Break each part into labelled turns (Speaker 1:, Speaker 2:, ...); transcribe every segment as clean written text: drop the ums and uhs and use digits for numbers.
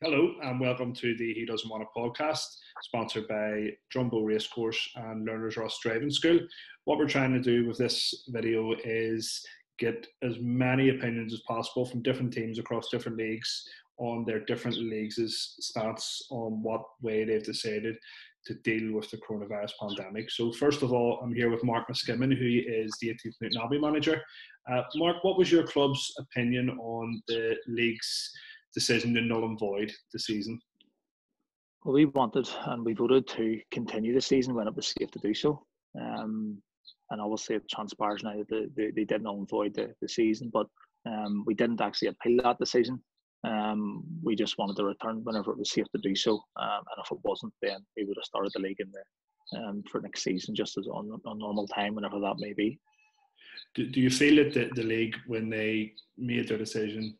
Speaker 1: Hello and welcome to the He Doesn't Want a podcast, sponsored by Drumbo Racecourse and Learners Ross Driving School. What we're trying to do with this video is get as many opinions as possible from different teams across different leagues on their different leagues' stance on what way they've decided to deal with the coronavirus pandemic. So first of all, I'm here with Mark Muskimmin, who is the 18th Newton Abbey manager. Mark, what was your club's opinion on the league's decision to null and void the season?
Speaker 2: Well, we wanted and we voted to continue the season when it was safe to do so. And obviously it transpires now that they did null and void the season, but we didn't actually appeal that decision. We just wanted to return whenever it was safe to do so. And if it wasn't, then we would have started the league in for next season, just as on normal time, whenever that may be.
Speaker 1: Do you feel that the league, when they made their decision,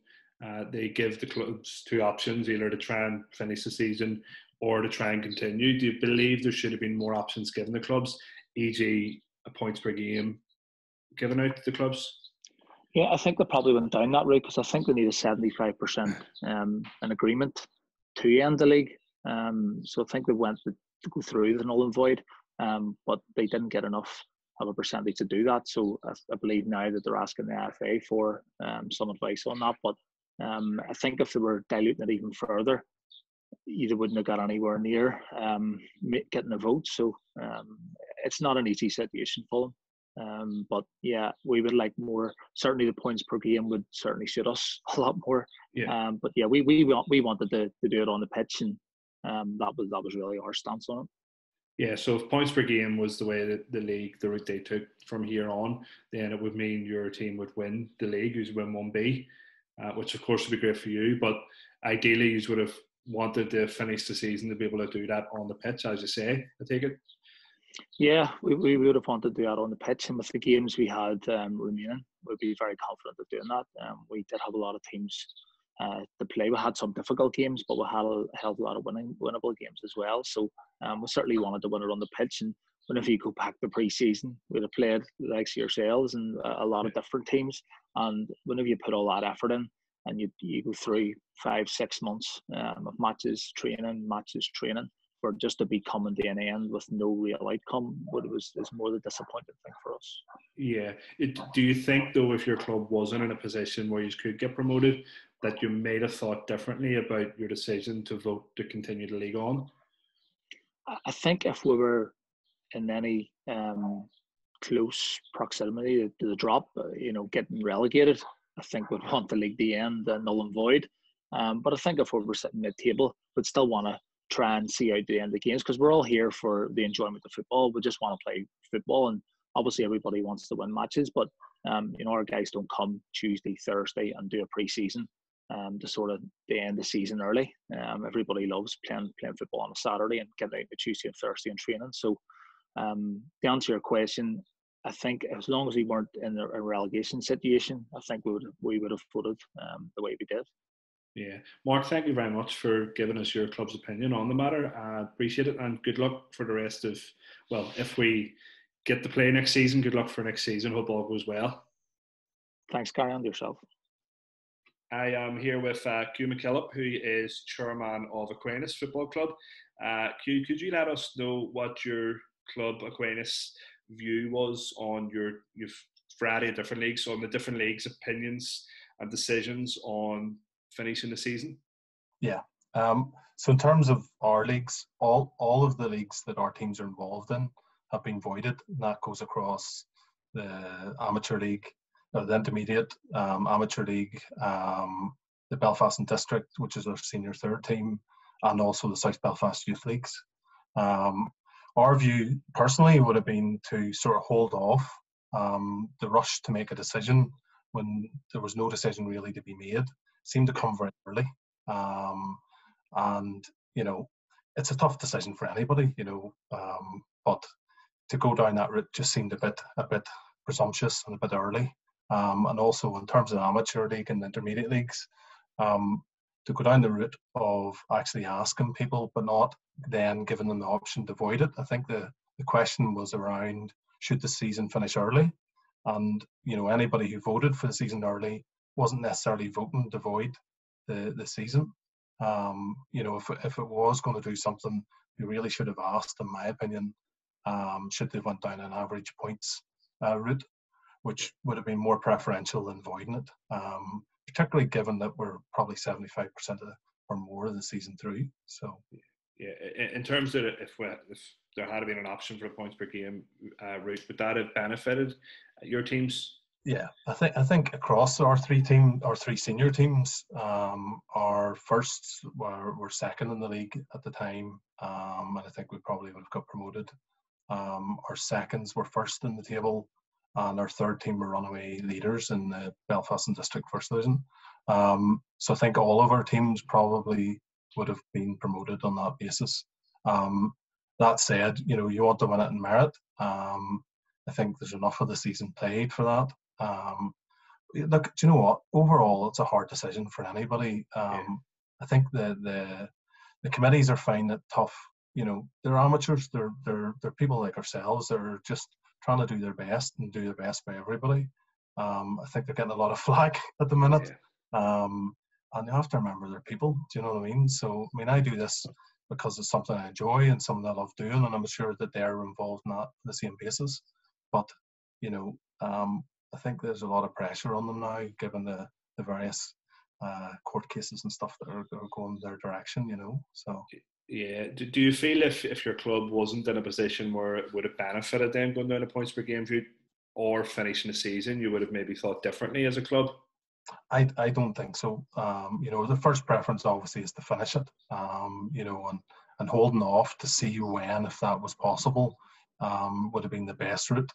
Speaker 1: they give the clubs two options, either to try and finish the season or to try and continue? Do you believe there should have been more options given the clubs, e.g. a points per game given out to the clubs?
Speaker 2: Yeah, I think they probably went down that route because I think they need a 75% an agreement to end the league. So I think they went to go through the null and void, but they didn't get enough of a percentage to do that. So I believe now that they're asking the FA for some advice on that. But I think if they were diluting it even further, you wouldn't have got anywhere near getting a vote. So it's not an easy situation for them. But yeah, we would like more. Certainly the points per game would certainly suit us a lot more.
Speaker 1: Yeah.
Speaker 2: But yeah, we wanted to do it on the pitch, and that was really our stance on it.
Speaker 1: Yeah, so if points per game was the way that the route they took from here on, then it would mean your team would win the league, who's win 1B, which of course would be great for you. But ideally, you would have wanted to finish the season to be able to do that on the pitch, as you say, I take it?
Speaker 2: Yeah, we would have wanted to do that on the pitch, and with the games we had remaining, we'd be very confident of doing that. We did have a lot of teams to play. We had some difficult games, but we had a lot of winnable games as well. So we certainly wanted to win it on the pitch. And whenever you go back to pre-season, we'd have played like yourselves and a lot of different teams. And whenever you put all that effort in, and you go through 5-6 months of matches training, for just to be coming to an end with no real outcome, is more the disappointing thing for us.
Speaker 1: Yeah. Do you think, though, if your club wasn't in a position where you could get promoted, that you may have thought differently about your decision to vote to continue the league on?
Speaker 2: I think if we were in any close proximity to the drop, getting relegated, I think we'd want the league to end null and void. But I think if we were sitting mid-table, we'd still want to try and see out the end of the games, because we're all here for the enjoyment of football. We just want to play football, and obviously everybody wants to win matches, but our guys don't come Tuesday, Thursday and do a pre-season to sort of to end the season early. Everybody loves playing football on a Saturday and getting out on Tuesday and Thursday and training. So to answer your question, I think as long as we weren't in a relegation situation, I think we would have voted the way we did.
Speaker 1: Yeah. Mark, thank you very much for giving us your club's opinion on the matter. I appreciate it, and good luck for the rest of, well, if we get to play next season, good luck for next season. Hope all goes well.
Speaker 2: Thanks, carry on yourself.
Speaker 1: I am here with Q McKillop, who is chairman of Aquinas Football Club. Q, could you let us know what your club Aquinas view was on your variety of different leagues, on the different leagues' opinions and decisions on finishing the season?
Speaker 3: Yeah. So in terms of our leagues, all of the leagues that our teams are involved in have been voided. And that goes across the amateur league, the intermediate amateur league, the Belfast and District, which is our senior third team, and also the South Belfast Youth Leagues. Our view personally would have been to sort of hold off the rush to make a decision when there was no decision really to be made. Seemed to come very early, and it's a tough decision for anybody, but to go down that route just seemed a bit presumptuous and a bit early. And also in terms of the amateur league and the intermediate leagues, to go down the route of actually asking people but not then giving them the option to void it. I think the question was around, should the season finish early? And anybody who voted for the season early wasn't necessarily voting to void the season. If it was going to do something, we really should have asked, in my opinion, should they went down an average points route, which would have been more preferential than voiding it, particularly given that we're probably 75% or more of the season through. So,
Speaker 1: yeah, in terms of if there had been an option for a points per game route, would that have benefited your teams?
Speaker 3: Yeah, I think across our three senior teams, our firsts were second in the league at the time, and I think we probably would have got promoted. Our seconds were first in the table, and our third team were runaway leaders in the Belfast and District First Division. So I think all of our teams probably would have been promoted on that basis. That said, you want to win it in merit. I think there's enough of the season played for that. Look, do you know what? Overall, it's a hard decision for anybody. I think the committees are finding it tough. They're amateurs. They're people like ourselves that are just trying to do their best and do their best by everybody. I think they're getting a lot of flack at the minute. And you have to remember they're people. Do you know what I mean? So, I do this because it's something I enjoy and something I love doing, and I'm sure that they're involved in that on the same basis. But, I think there's a lot of pressure on them now, given the various court cases and stuff that are going their direction, So.
Speaker 1: Yeah. Do you feel if your club wasn't in a position where it would have benefited them going down a points per game route or finishing the season, you would have maybe thought differently as a club?
Speaker 3: I don't think so. The first preference obviously is to finish it, and holding off to see when, if that was possible, would have been the best route.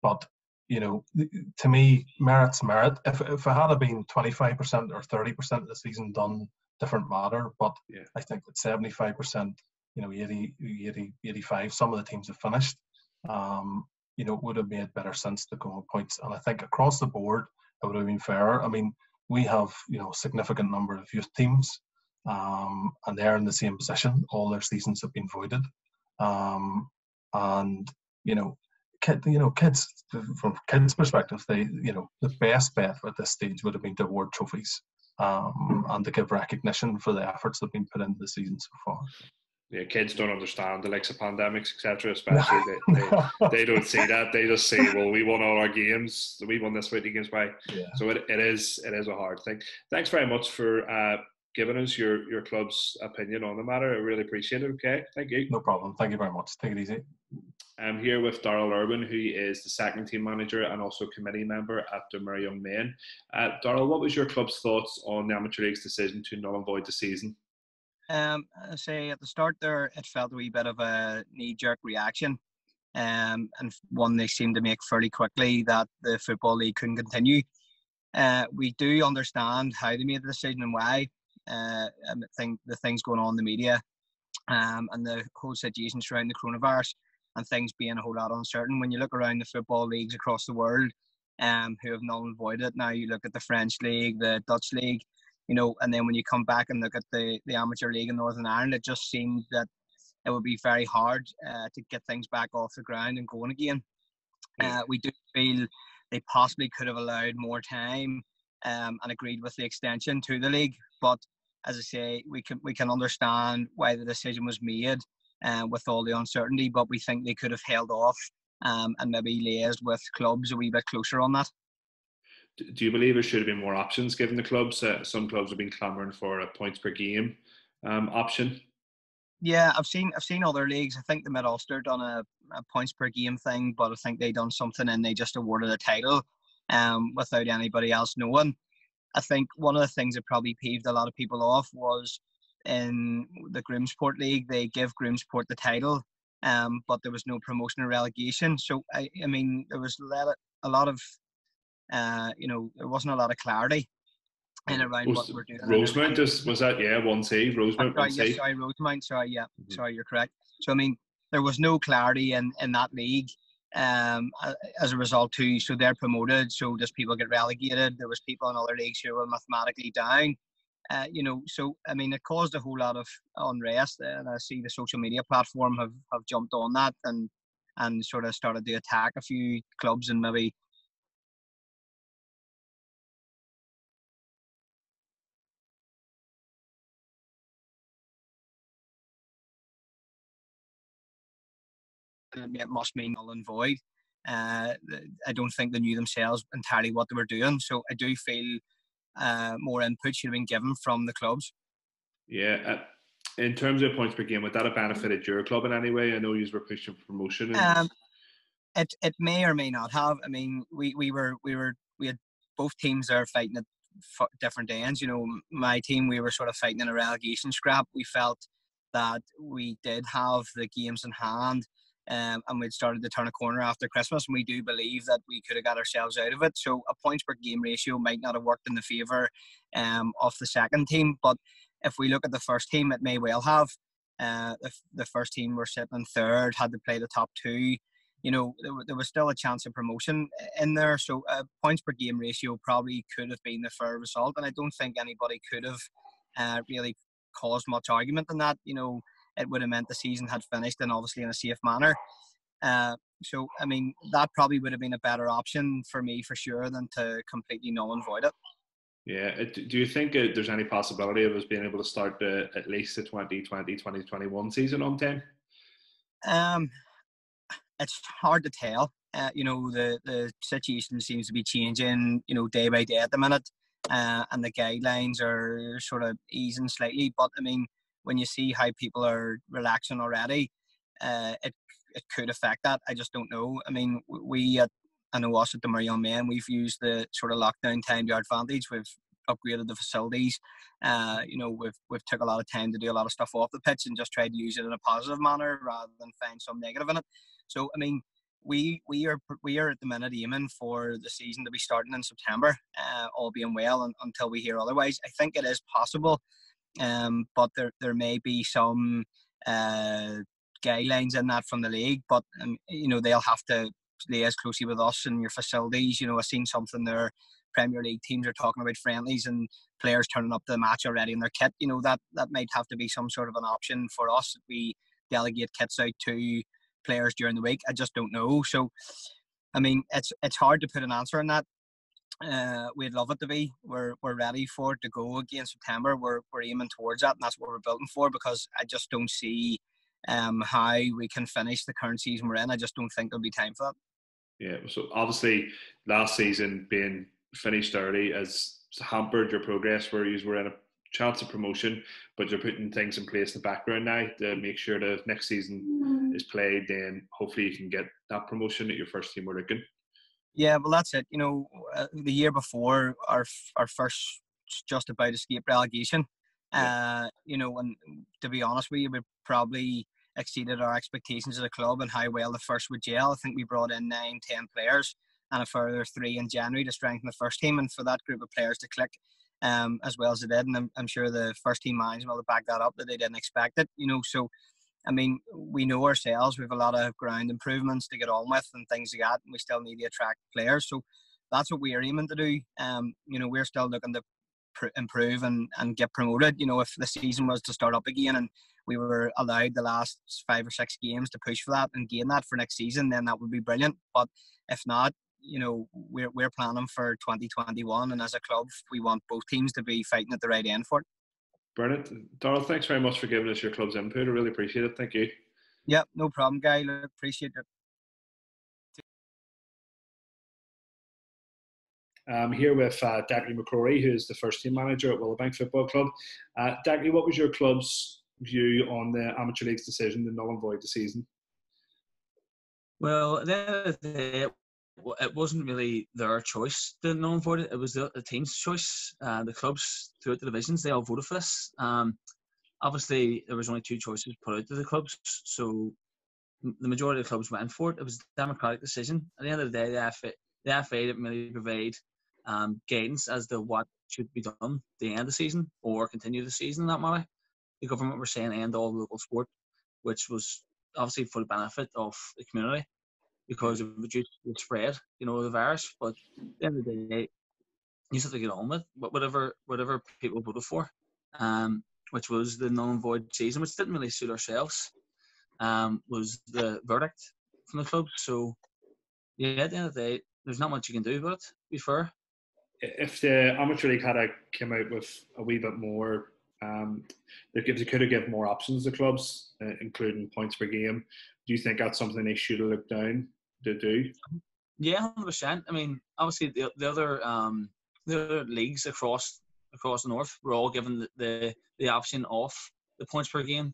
Speaker 3: But to me, merit's merit. If it had been 25% or 30% of the season done, different matter. But yeah. I think that 75%, 80, 85, some of the teams have finished, would have made better sense to go on points. And I think across the board, it would have been fairer. We have, a significant number of youth teams, and they're in the same position. All their seasons have been voided. Kids, from kids' perspective, the best bet at this stage would have been to award trophies, and to give recognition for the efforts that have been put into the season so far.
Speaker 1: Yeah, kids don't understand the likes of pandemics, etc. Especially they don't see that. They just see, well, we won all our games, we won this many games by. Yeah. So it is a hard thing. Thanks very much for giving us your club's opinion on the matter. I really appreciate it. Okay, thank you.
Speaker 3: No problem. Thank you very much. Take it easy.
Speaker 1: I'm here with Darrell Irwin, who is the second team manager and also committee member at Dunmurry Young Men. Darrell, what was your club's thoughts on the Amateur League's decision to null and void the season?
Speaker 4: I say at the start there, it felt a wee bit of a knee-jerk reaction, and one they seemed to make fairly quickly, that the Football League couldn't continue. We do understand how they made the decision and why. I think the things going on in the media, and the whole situation surrounding the coronavirus and things being a whole lot uncertain. When you look around the football leagues across the world, who have null and voided it, now you look at the French League, the Dutch League, and then when you come back and look at the Amateur League in Northern Ireland, it just seemed that it would be very hard to get things back off the ground and going again. We do feel they possibly could have allowed more time and agreed with the extension to the league. But as I say, we can understand why the decision was made with all the uncertainty, but we think they could have held off and maybe liaised with clubs a wee bit closer on that.
Speaker 1: Do you believe there should have been more options given the clubs? Some clubs have been clamouring for a points per game option.
Speaker 4: Yeah, I've seen other leagues. I think the Mid-Ulster done a points per game thing, but I think they done something and they just awarded a title without anybody else knowing. I think one of the things that probably peeved a lot of people off was in the Groomsport League, they give Groomsport the title, but there was no promotion or relegation. So, I mean, there was a lot of there wasn't a lot of clarity in around what we're doing.
Speaker 1: Rosemount was that? Yeah, 1C. Rosemount 1C.
Speaker 4: Yes, sorry, Rosemount. Sorry, yeah. Mm-hmm. Sorry, you're correct. So I mean, there was no clarity in that league as a result too. So they're promoted. So does people get relegated? There was people in other leagues who were mathematically down. So I mean, it caused a whole lot of unrest, and I see the social media platform have jumped on that and sort of started to attack a few clubs and maybe it must mean null and void. I don't think they knew themselves entirely what they were doing. So I do feel more input should have been given from the clubs.
Speaker 1: Yeah. In terms of points per game, would that have benefited your club in any way? I know you were pushing for promotion.
Speaker 4: It may or may not have. I mean, we had both teams there fighting at different ends. You know, my team, we were sort of fighting in a relegation scrap. We felt that we did have the games in hand, and we'd started to turn a corner after Christmas, and we do believe that we could have got ourselves out of it. So a points per game ratio might not have worked in the favour of the second team, but if we look at the first team, it may well have. If the first team were sitting in third, had to play the top two, you know, there was still a chance of promotion in there. So points per game ratio probably could have been the fair result, and I don't think anybody could have really caused much argument in that. You know, it would have meant the season had finished, and obviously in a safe manner. So I mean, that probably would have been a better option for me for sure than to completely null and void it.
Speaker 1: Yeah. Do you think there's any possibility of us being able to start at least the 2020-2021 season on time?
Speaker 4: It's hard to tell. You know, the situation seems to be changing, you know, day by day at the minute, and the guidelines are sort of easing slightly. But I mean, when you see how people are relaxing already, it could affect that. I just don't know. I mean, I know us at the Murray Young Men, we've used the sort of lockdown time to our advantage. We've upgraded the facilities. You know, we've took a lot of time to do a lot of stuff off the pitch and just tried to use it in a positive manner rather than find some negative in it. So, I mean, we are at the minute aiming for the season to be starting in September, all being well, until we hear otherwise. I think it is possible, but there may be some guidelines in that from the league. But you know, they'll have to liaise closely with us and your facilities. You know, I've seen something there. Premier League teams are talking about friendlies and players turning up to the match already in their kit. You know, that might have to be some sort of an option for us. We delegate kits out to players during the week. I just don't know. So, I mean, it's hard to put an answer on that. We'd love it to be. We're ready for it to go again in September. We're aiming towards that, and that's what we're building for, because I just don't see how we can finish the current season we're in. I just don't think there'll be time for that.
Speaker 1: Yeah, so obviously last season being finished early has hampered your progress, where you were in a chance of promotion, but you're putting things in place in the background now to make sure that if next season is played, then hopefully you can get that promotion that your first team were looking.
Speaker 4: Yeah, well, that's it. You know, the year before, our first just about escaped relegation. You know, and to be honest with you, we probably exceeded our expectations as a club and how well the first would gel. I think we brought in 9-10 players and a further 3 in January to strengthen the first team, and for that group of players to click as well as they did. And I'm sure the first team management will back that up, that they didn't expect it. You know, so I mean, we know ourselves, we have a lot of ground improvements to get on with and things like that, and we still need to attract players. So that's what we're aiming to do. You know, we're still looking to improve and get promoted. You know, if the season was to start up again and we were allowed the last 5 or 6 games to push for that and gain that for next season, then that would be brilliant. But if not, you know, we're planning for 2021, and as a club, we want both teams to be fighting at the right end for it.
Speaker 1: Brilliant. Darryl, thanks very much for giving us your club's input. I really appreciate it. Thank you.
Speaker 4: Yeah, no problem, Guy. Look, appreciate it.
Speaker 1: I'm here with Dacre McCrory, who is the first team manager at Willowbank Football Club. Dacre, what was your club's view on the Amateur League's decision to null and void the season?
Speaker 5: Well, at the end of the day, it wasn't really their choice to null and void it. It was the team's choice. The clubs throughout the divisions, they all voted for this. Obviously, there was only 2 choices put out to the clubs, so the majority of the clubs went for it. It was a democratic decision. At the end of the day, the FA didn't really provide guidance as to what should be done at the end of the season or continue the season in that manner. The government were saying end all local sport, which was obviously for the benefit of the community, because it reduced the spread, you know, of the virus. But at the end of the day, you just have to get on with whatever people voted for, which was the null and void season, which didn't really suit ourselves, was the verdict from the club. So, yeah, at the end of the day, there's not much you can do about it, to be fair.
Speaker 1: If the Amateur League had come out with a wee bit more They could have given more options to clubs, including points per game. Do you think that's something they should have looked down to do?
Speaker 5: Yeah, 100%. I mean, obviously the other leagues across the north were all given the option of the points per game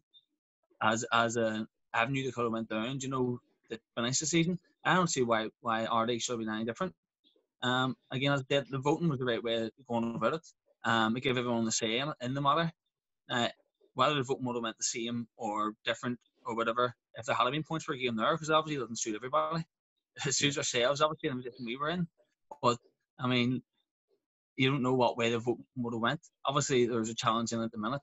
Speaker 5: as an avenue they could have went down, to finish the season. I don't see why our league should be any different. Again, as I said, the voting was the right way of going about it. It gave everyone the same in the matter. Whether the voting would have went the same or different or whatever, if there had been points per game there, because obviously it doesn't suit everybody. It suits ourselves, obviously, in the position we were in. But, I mean, you don't know what way the vote would have went. Obviously, there's a challenge in it at the minute.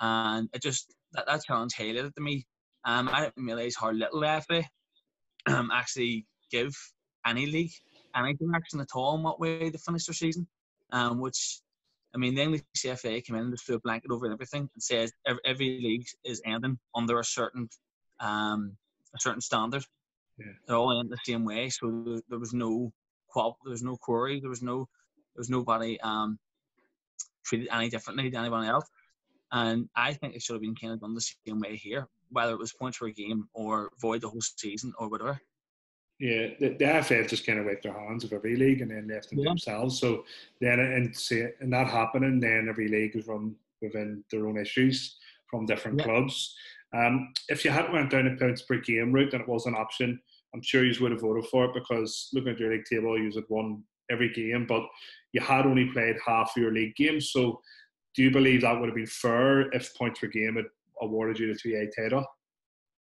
Speaker 5: And it just, that challenge highlighted to me. I didn't realise how little the FA actually give any league any direction at all on what way to finish their season. Which, I mean, the English FA came in and just threw a blanket over everything and says every league is ending under a certain standard.
Speaker 1: Yeah.
Speaker 5: They're all in the same way, so there was no query, there was nobody treated any differently than anyone else. And I think it should have been kind of done the same way here, whether it was points per game or void the whole season or whatever.
Speaker 1: Yeah, the AFL just kind of wiped their hands of every league and then left them to themselves. So then, and that happening, then every league is run within their own issues from different clubs. If you hadn't went down a points per game route and it was an option, I'm sure you would have voted for it, because looking at your league table, you had won every game, but you had only played half of your league games. So do you believe that would have been fair if points per game had awarded you the 3A title?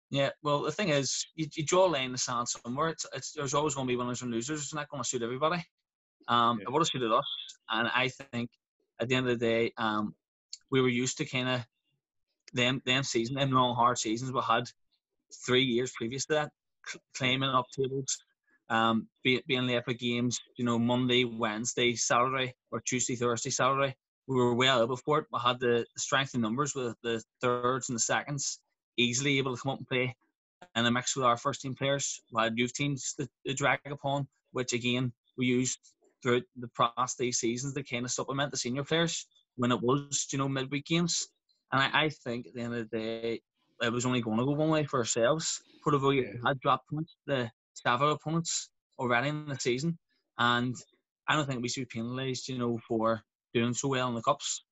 Speaker 5: Yeah, well, the thing is, you draw a line in the sand somewhere. There's always going to be winners and losers. It's not going to suit everybody. It would have suited us, and I think at the end of the day, we were used to kind of them seasons, them long hard seasons. We had 3 years previous to that, climbing up tables, being late for games. Monday, Wednesday, Saturday, or Tuesday, Thursday, Saturday. We were well able for it. We had the strength in numbers with the thirds and the seconds, easily able to come up and play in a mix with our first team players. We had youth teams to drag upon, which again we used throughout the past these seasons to kind of supplement the senior players when it was, midweek games. And I think at the end of the day, it was only going to go one way for ourselves. Portfolio had dropped points, the Stava opponents, already in the season, and I don't think we should be penalised, for doing so well in the cups.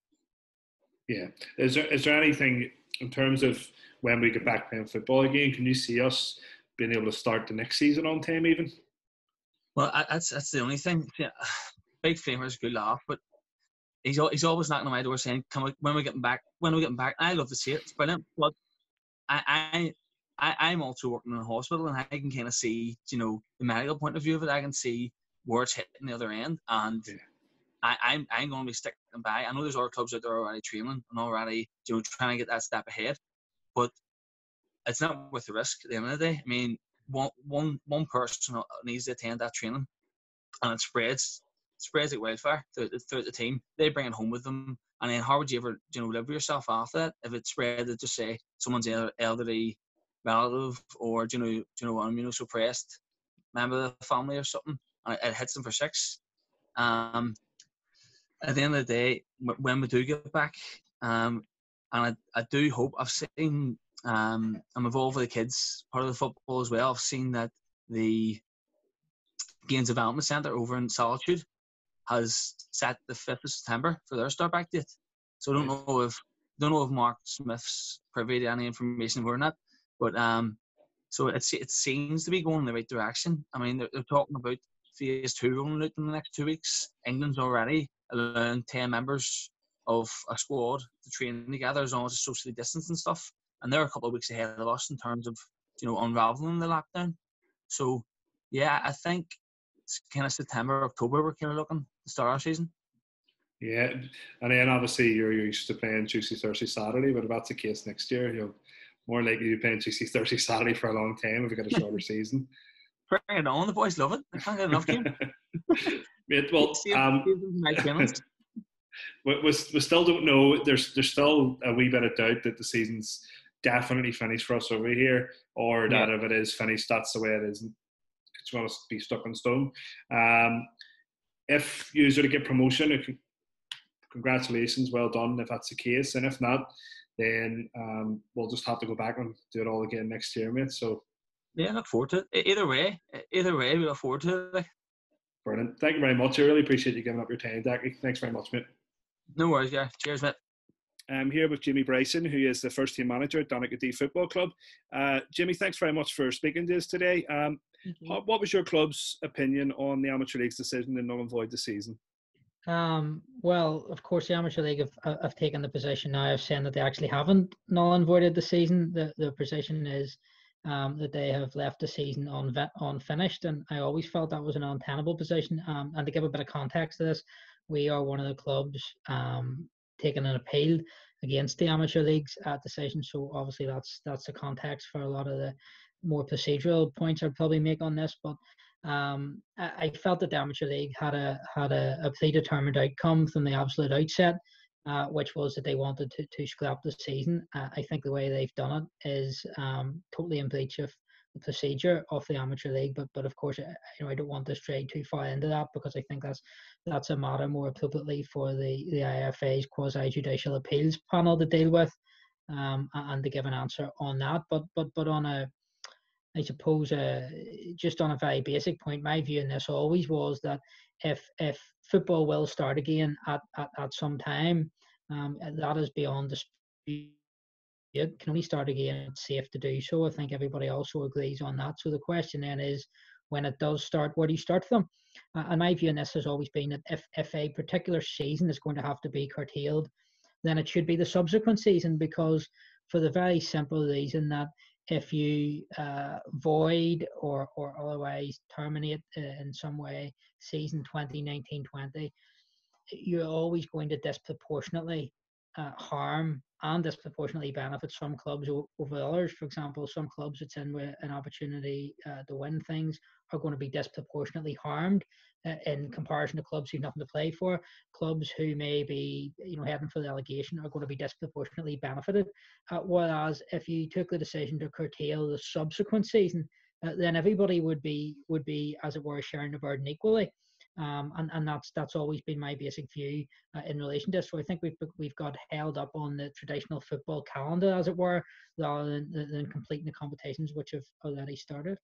Speaker 1: Yeah. Is there anything in terms of when we get back playing football again? Can you see us being able to start the next season on time even?
Speaker 5: Well, that's the only thing. Yeah, Big Framer's a good laugh, but he's always knocking on my door saying, when we're getting back? I love to see it. It's brilliant. But I'm also working in a hospital, and I can kind of see, the medical point of view of it. I can see where it's hitting the other end, and I'm going to be sticking by. I know there's other clubs out there already training and already, trying to get that step ahead, but it's not worth the risk at the end of the day. I mean, one person needs to attend that training, and it spreads like wildfire throughout the team. They bring it home with them, and then how would you ever, live with yourself after that if it spread to just say someone's elderly relative or immunosuppressed member of the family or something, and it hits them for 6. At the end of the day, when we do get back, and I do hope, I've seen, I'm involved with the kids part of the football as well. I've seen that the Games Development Centre over in Solitude has set the 5th of September for their start back date. So I don't know if Mark Smith's privy to any information we're not, but so it seems to be going in the right direction. I mean, they're talking about phase 2 rolling out in the next 2 weeks. England's already allowing 10 members of a squad to train together as long as it's socially distanced and stuff. And they're a couple of weeks ahead of us in terms of, unraveling the lockdown. So, yeah, I think it's kind of September, October we're kind of looking to start our season.
Speaker 1: Yeah, and then obviously you're used to playing Tuesday, Thursday, Saturday, but if that's the case next year, you'll more likely to be playing Tuesday, Thursday, Saturday for a long time if we get a shorter season.
Speaker 5: Bring it on, the boys love it. I can't get enough game.
Speaker 1: Mate, well, we still don't know. There's still a wee bit of doubt that the season's definitely finished for us over here, or that if it is finished, that's the way it is. It's going to be stuck in stone. If you sort of get promotion, congratulations, well done if that's the case. And if not, then we'll just have to go back and do it all again next year, mate. So
Speaker 5: yeah, look forward to it. Either way, we look forward to it.
Speaker 1: Brilliant. Thank you very much. I really appreciate you giving up your time, Dackie. Thanks very much, mate.
Speaker 5: No worries, yeah. Cheers, mate.
Speaker 1: I'm here with Jimmy Bryson, who is the first team manager at Donaghadee Football Club. Jimmy, thanks very much for speaking to us today. What was your club's opinion on the Amateur League's decision to null and void the season?
Speaker 6: Well, of course, the Amateur League have taken the position now of saying that they actually haven't null and voided the season. The position is that they have left the season unfinished, and I always felt that was an untenable position. And to give a bit of context to this, we are one of the clubs taking an appeal against the Amateur League's decision. So obviously that's the context for a lot of the more procedural points I'd probably make on this. But I felt that the Amateur League had a predetermined outcome from the absolute outset, which was that they wanted to scrap the season. I think the way they've done it is totally in breach of the procedure of the Amateur League. But of course, I don't want to stray too far into that, because I think that's a matter more appropriately for the IFA's quasi-judicial appeals panel to deal with, and to give an answer on that. But on a, I suppose, just on a very basic point, my view in this always was that if football will start again at some time, that is beyond dispute. It can only start again, it's safe to do so. I think everybody also agrees on that. So the question then is, when it does start, where do you start from? And my view in this has always been that if a particular season is going to have to be curtailed, then it should be the subsequent season, because for the very simple reason that if you void or otherwise terminate in some way season 2019-20, you're always going to disproportionately harm and disproportionately benefit some clubs over others. For example, some clubs that's in with an opportunity to win things are going to be disproportionately harmed in comparison to clubs who've nothing to play for. Clubs who may be heading for the relegation are going to be disproportionately benefited. Whereas if you took the decision to curtail the subsequent season, then everybody would be, as it were, sharing the burden equally. And that's always been my basic view in relation to this. So I think we've got held up on the traditional football calendar, as it were, rather than completing the competitions which have already started.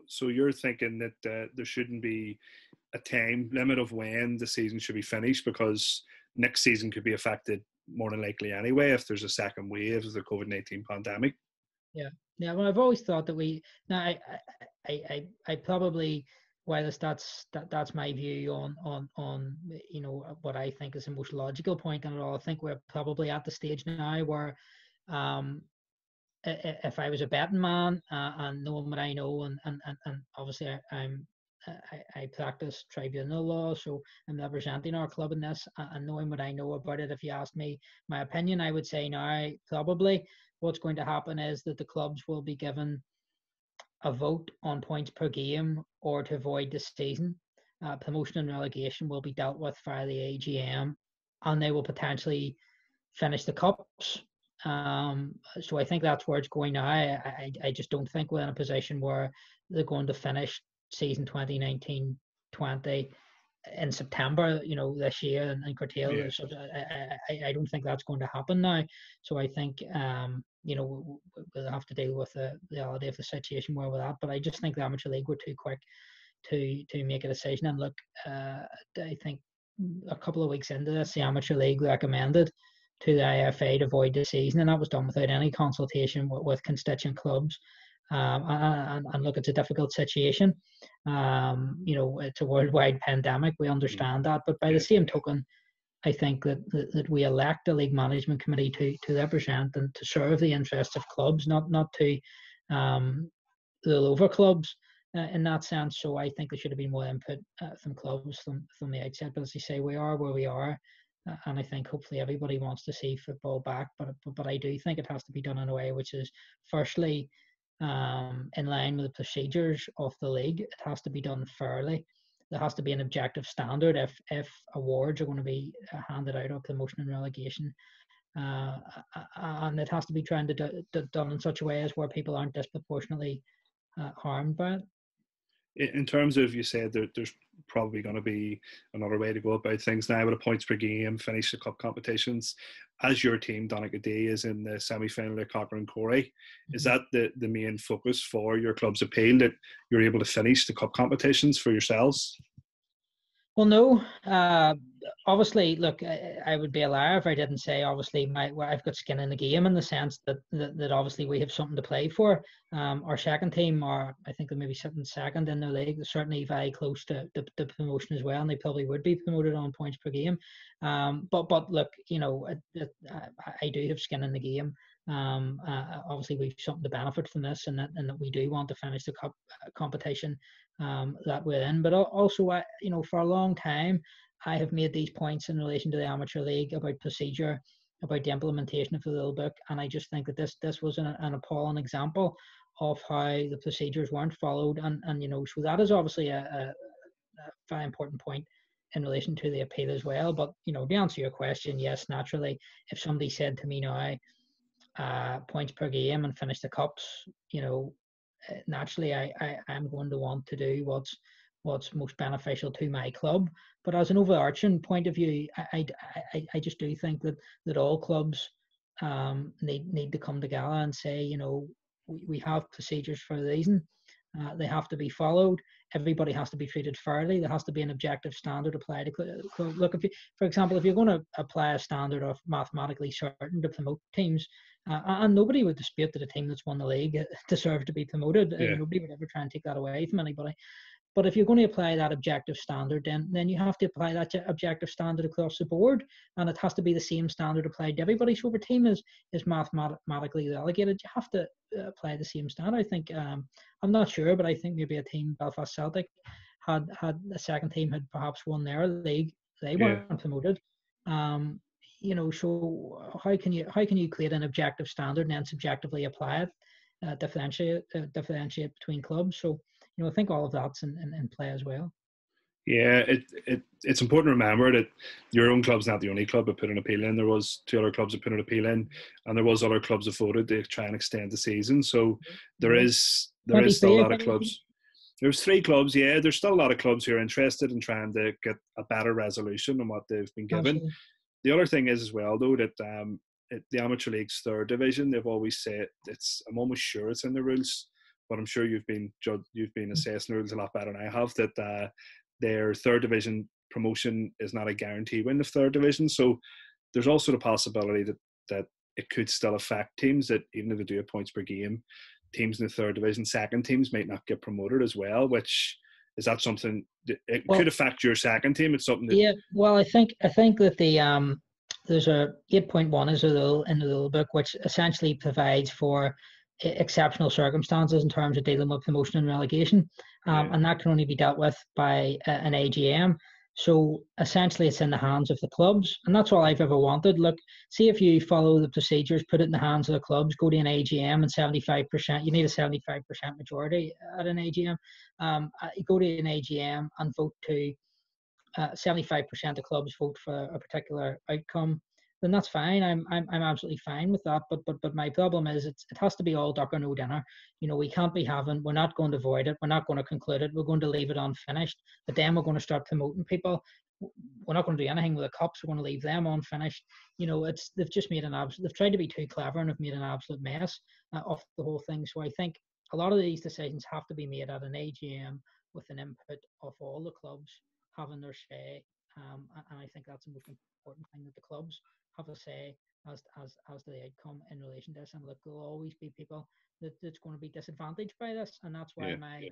Speaker 1: So you're thinking that there shouldn't be a time limit of when the season should be finished, because next season could be affected more than likely anyway if there's a second wave of the COVID-19 pandemic.
Speaker 6: Yeah. Well, I've always thought that I probably, whilst that's my view on what I think is the most logical point in it all, I think we're probably at the stage now where if I was a betting man and knowing what I know, and obviously I practice tribunal law, so I'm representing our club in this, and knowing what I know about it, if you asked me my opinion, I would say now probably what's going to happen is that the clubs will be given a vote on points per game or to void the season. Promotion and relegation will be dealt with via the AGM, and they will potentially finish the cups. So I think that's where it's going now. I just don't think we're in a position where they're going to finish season 2019-20 in September, this year, and curtail. Yeah. So I don't think that's going to happen now. So I think we'll have to deal with the reality of the situation where we're at. But I just think the Amateur League were too quick to make a decision. And look, I think a couple of weeks into this, the Amateur League recommended to the IFA to void the season, and that was done without any consultation with constituent clubs. And look, it's a difficult situation. It's a worldwide pandemic. We understand that, but by the same token, I think that we elect a league management committee to represent and to serve the interests of clubs, not to rule over clubs in that sense. So I think there should have been more input from clubs from the outset. But as you say, we are where we are. And I think hopefully everybody wants to see football back, but I do think it has to be done in a way which is firstly in line with the procedures of the league. It has to be done fairly. There has to be an objective standard if awards are going to be handed out of promotion and relegation, and it has to be done in such a way as where people aren't disproportionately harmed by it.
Speaker 1: In terms of, you said there's probably going to be another way to go about things now with the points per game, finish the cup competitions. As your team, Donegal is in the semi-final of Cochrane Corey, is that the main focus for your club's appeal, that you're able to finish the cup competitions for yourselves?
Speaker 6: Well, no. Obviously, look, I would be a liar if I didn't say, obviously, I've got skin in the game, in the sense that obviously we have something to play for. Our second team I think they may be sitting second in their league. They're certainly very close to promotion as well, and they probably would be promoted on points per game. But look, I do have skin in the game. Obviously, we've something to benefit from this, and that we do want to finish the cup competition that we're in. But also, for a long time, I have made these points in relation to the amateur league about procedure, about the implementation of the rule book, and I just think that this was an appalling example of how the procedures weren't followed, and so that is obviously a very important point in relation to the appeal as well. But to answer your question, yes, naturally, if somebody said to me now, points per game and finish the cups, naturally I'm going to want to do what's most beneficial to my club. But as an overarching point of view, I just do think that all clubs need to come together and say, we have procedures for a reason. They have to be followed. Everybody has to be treated fairly. There has to be an objective standard applied. Look, for example, if you're going to apply a standard of mathematically certain to promote teams, and nobody would dispute that a team that's won the league deserves to be promoted.
Speaker 1: Yeah.
Speaker 6: Nobody would ever try and take that away from anybody. But if you're going to apply that objective standard, then you have to apply that objective standard across the board, and it has to be the same standard applied to everybody. So if a team is mathematically relegated, you have to apply the same standard. I think I'm not sure, but I think maybe a team, Belfast Celtic, had the second team had perhaps won their league, they weren't promoted. So how can you create an objective standard and then subjectively apply it, differentiate between clubs? So I think all of that's in play as well.
Speaker 1: Yeah, it's important to remember that your own club's not the only club that put an appeal in. There was 2 other clubs that put an appeal in, and there was other clubs that voted to try and extend the season. So there is still a lot of clubs. There's 3 clubs, yeah. There's still a lot of clubs who are interested in trying to get a better resolution on what they've been given.
Speaker 6: Absolutely.
Speaker 1: The other thing is as well, though, that the Amateur League's 3rd division, they've always said, I'm almost sure it's in the rules, but I'm sure you've been assessing the rules a lot better than I have, that their 3rd division promotion is not a guarantee win of 3rd division. So there's also the possibility that it could still affect teams, that even if they do a points per game, teams in the 3rd division, second teams might not get promoted as well, which is that something that could affect your second team? It's something that...
Speaker 6: Yeah, well, I think that the there's a 8.1 is a rule in the rule book which essentially provides for exceptional circumstances in terms of dealing with promotion and relegation, and that can only be dealt with by an AGM. So essentially it's in the hands of the clubs, and that's all I've ever wanted. Look, see, if you follow the procedures, put it in the hands of the clubs, go to an AGM, and 75%, you need a 75% majority at an AGM. You go to an AGM and vote to 75% of clubs vote for a particular outcome, then that's fine. I'm absolutely fine with that. But my problem is it has to be all duck or no dinner. We can't be we're not going to void it. We're not going to conclude it. We're going to leave it unfinished. But then we're going to start promoting people. We're not going to do anything with the cups. We're going to leave them unfinished. They've just made they've tried to be too clever and have made an absolute mess of the whole thing. So I think a lot of these decisions have to be made at an AGM with an input of all the clubs having their say. And I think that's the most important thing, that the clubs have a say as to the outcome in relation to this. And look, there'll always be people that's going to be disadvantaged by this, and that's why my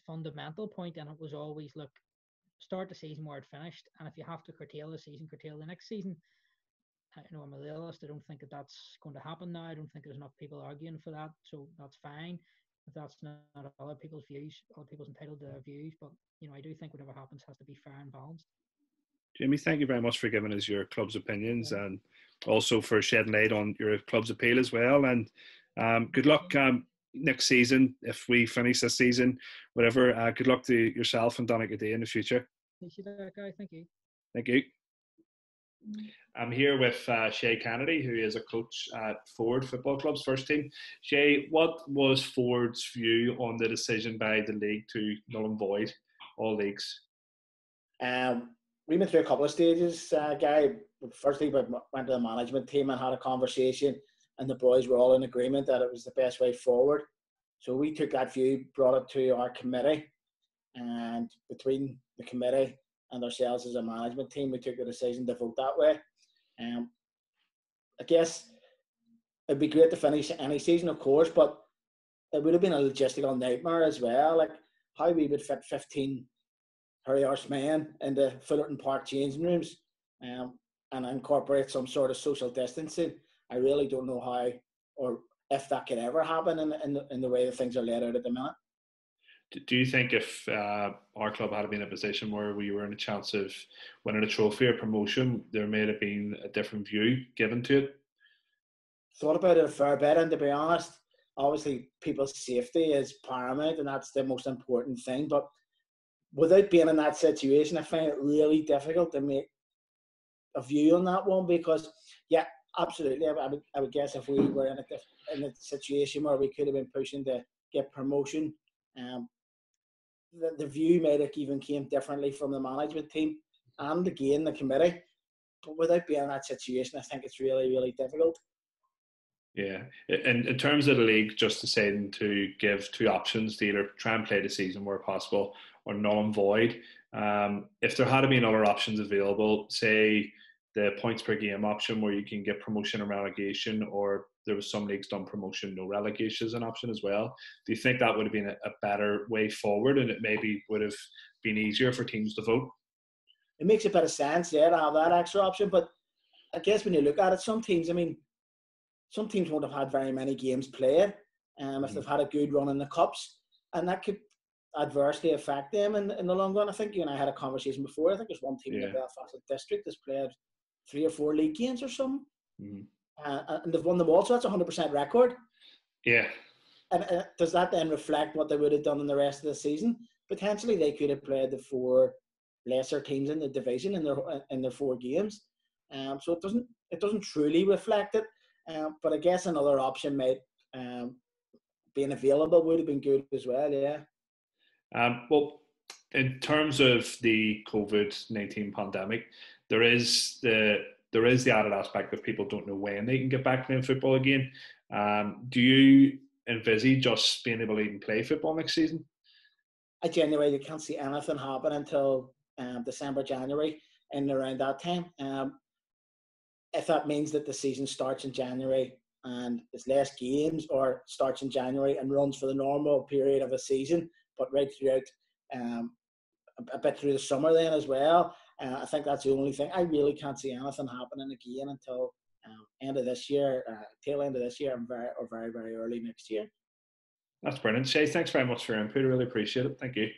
Speaker 6: fundamental point in it was always, look, start the season where it finished, and if you have to curtail the season, curtail the next season. I'm a realist. I don't think that's going to happen now. I don't think there's enough people arguing for that, so that's fine. If that's not other people's views, other people's entitled to their views, but I do think whatever happens has to be fair and balanced.
Speaker 1: Jamie, thank you very much for giving us your club's opinions, and also for shedding light on your club's appeal as well. And good luck next season, if we finish this season, whatever. Good luck to yourself and Donegal in the future.
Speaker 6: Appreciate that, guy. Thank you.
Speaker 1: Thank you. I'm here with Shay Kennedy, who is a coach at Ford Football Club's first team. Shay, what was Ford's view on the decision by the league to null and void all leagues?
Speaker 7: We went through a couple of stages, Gary. Firstly, we went to the management team and had a conversation, and the boys were all in agreement that it was the best way forward. So we took that view, brought it to our committee, and between the committee and ourselves as a management team, we took the decision to vote that way. I guess it'd be great to finish any season, of course, but it would have been a logistical nightmare as well. Like how we would fit 15 hairy arse men into Fullerton Park changing rooms and incorporate some sort of social distancing. I really don't know how or if that could ever happen in the way that things are laid out at the minute.
Speaker 1: Do you think if our club had been in a position where we were in a chance of winning a trophy or promotion, there may have been a different view given to it?
Speaker 7: Thought about it a fair bit, and to be honest, obviously people's safety is paramount, and that's the most important thing. But without being in that situation, I find it really difficult to make a view on that one because, yeah, absolutely. I would guess if we were in a situation where we could have been pushing to get promotion, the view might have even came differently from the management team and again the committee. But without being in that situation, I think it's really, really difficult.
Speaker 1: Yeah, in terms of the league, just deciding to give two options to either try and play the season where possible or null and void. If there had been other options available, say the points per game option where you can get promotion and relegation, or there was some leagues done promotion, no relegation as an option as well. Do you think that would have been a better way forward, and it maybe would have been easier for teams to vote?
Speaker 7: It makes a bit of sense, yeah, to have that extra option. But I guess when you look at it, some teams won't have had very many games played if they've had a good run in the cups, and that could adversely affect them in the long run. I think you and I had a conversation before. I think there's one team in the Belfast district that's played 3 or 4 league games or something, and they've won them all, so that's a 100% record.
Speaker 1: Yeah.
Speaker 7: And does that then reflect what they would have done in the rest of the season? Potentially, they could have played the 4 lesser teams in the division in their 4 games. So it doesn't truly reflect it. But I guess another option might being available would have been good as well. Yeah.
Speaker 1: Well, in terms of the COVID-19 pandemic, there is the added aspect of people don't know when they can get back playing football again. Do you envisage us being able to even play football next season?
Speaker 7: I genuinely can't see anything happen until December, January, and around that time. If that means that the season starts in January and there's less games, or starts in January and runs for the normal period of a season, but right throughout a bit through the summer then as well, I think that's the only thing. I really can't see anything happening again until end of this year, tail end of this year, or very, very early next year.
Speaker 1: That's brilliant. Shay, thanks very much for your input. I really appreciate it. Thank you.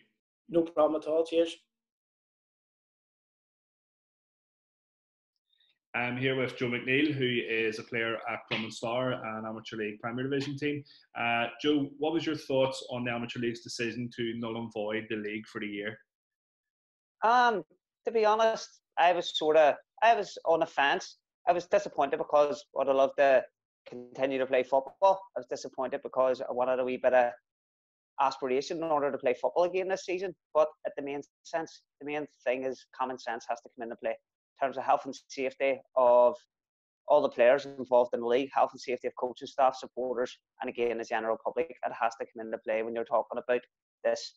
Speaker 7: No problem at all. Cheers.
Speaker 1: I'm here with Joe McNeil, who is a player at Crumlin Star, an amateur league Premier Division team. Joe, what was your thoughts on the amateur league's decision to null and void the league for the year?
Speaker 8: To be honest, I was on the fence. I was disappointed because I would have loved to continue to play football. I was disappointed because I wanted a wee bit of aspiration in order to play football again this season. But at the main thing is common sense has to come into play in terms of health and safety of all the players involved in the league, health and safety of coaching staff, supporters, and again the general public. It has to come into play when you're talking about this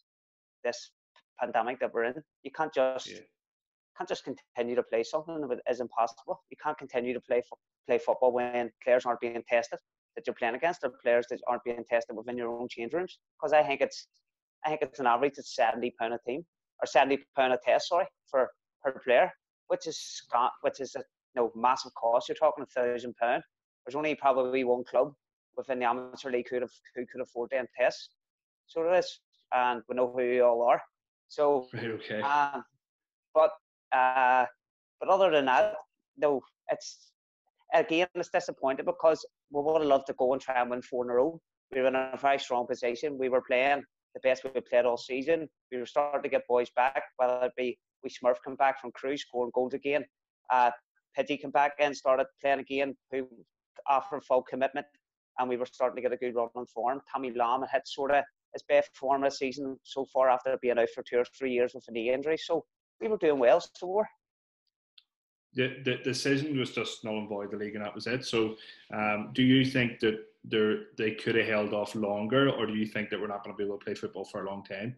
Speaker 8: pandemic that we're in. You can't just continue to play something that is impossible. You can't continue to play football when players aren't being tested that you're playing against, or players that aren't being tested within your own change rooms. Because I think it's an average of £70 a team, or £70 a test, per player, which is a massive cost. You're talking £1,000. There's only probably one club within the amateur league who could afford them tests. So it is, and we know who you all are. So
Speaker 1: okay.
Speaker 8: But other than that, no, it's disappointing because we would have loved to go and try and win 4 in a row. We were in a very strong position. We were playing the best we've played all season. We were starting to get boys back, whether it be we Smurf come back from Crewe, scoring goals again. Pidgey came back in, started playing again, who offered full commitment, and we were starting to get a good run on form. Tommy Lamb had sort of his best form this season so far after being out for 2 or 3 years with a knee injury. So we were doing well. So we were.
Speaker 1: The decision was just null and void the league, and that was it. So, do you think that they could have held off longer, or do you think that we're not going to be able to play football for a long time?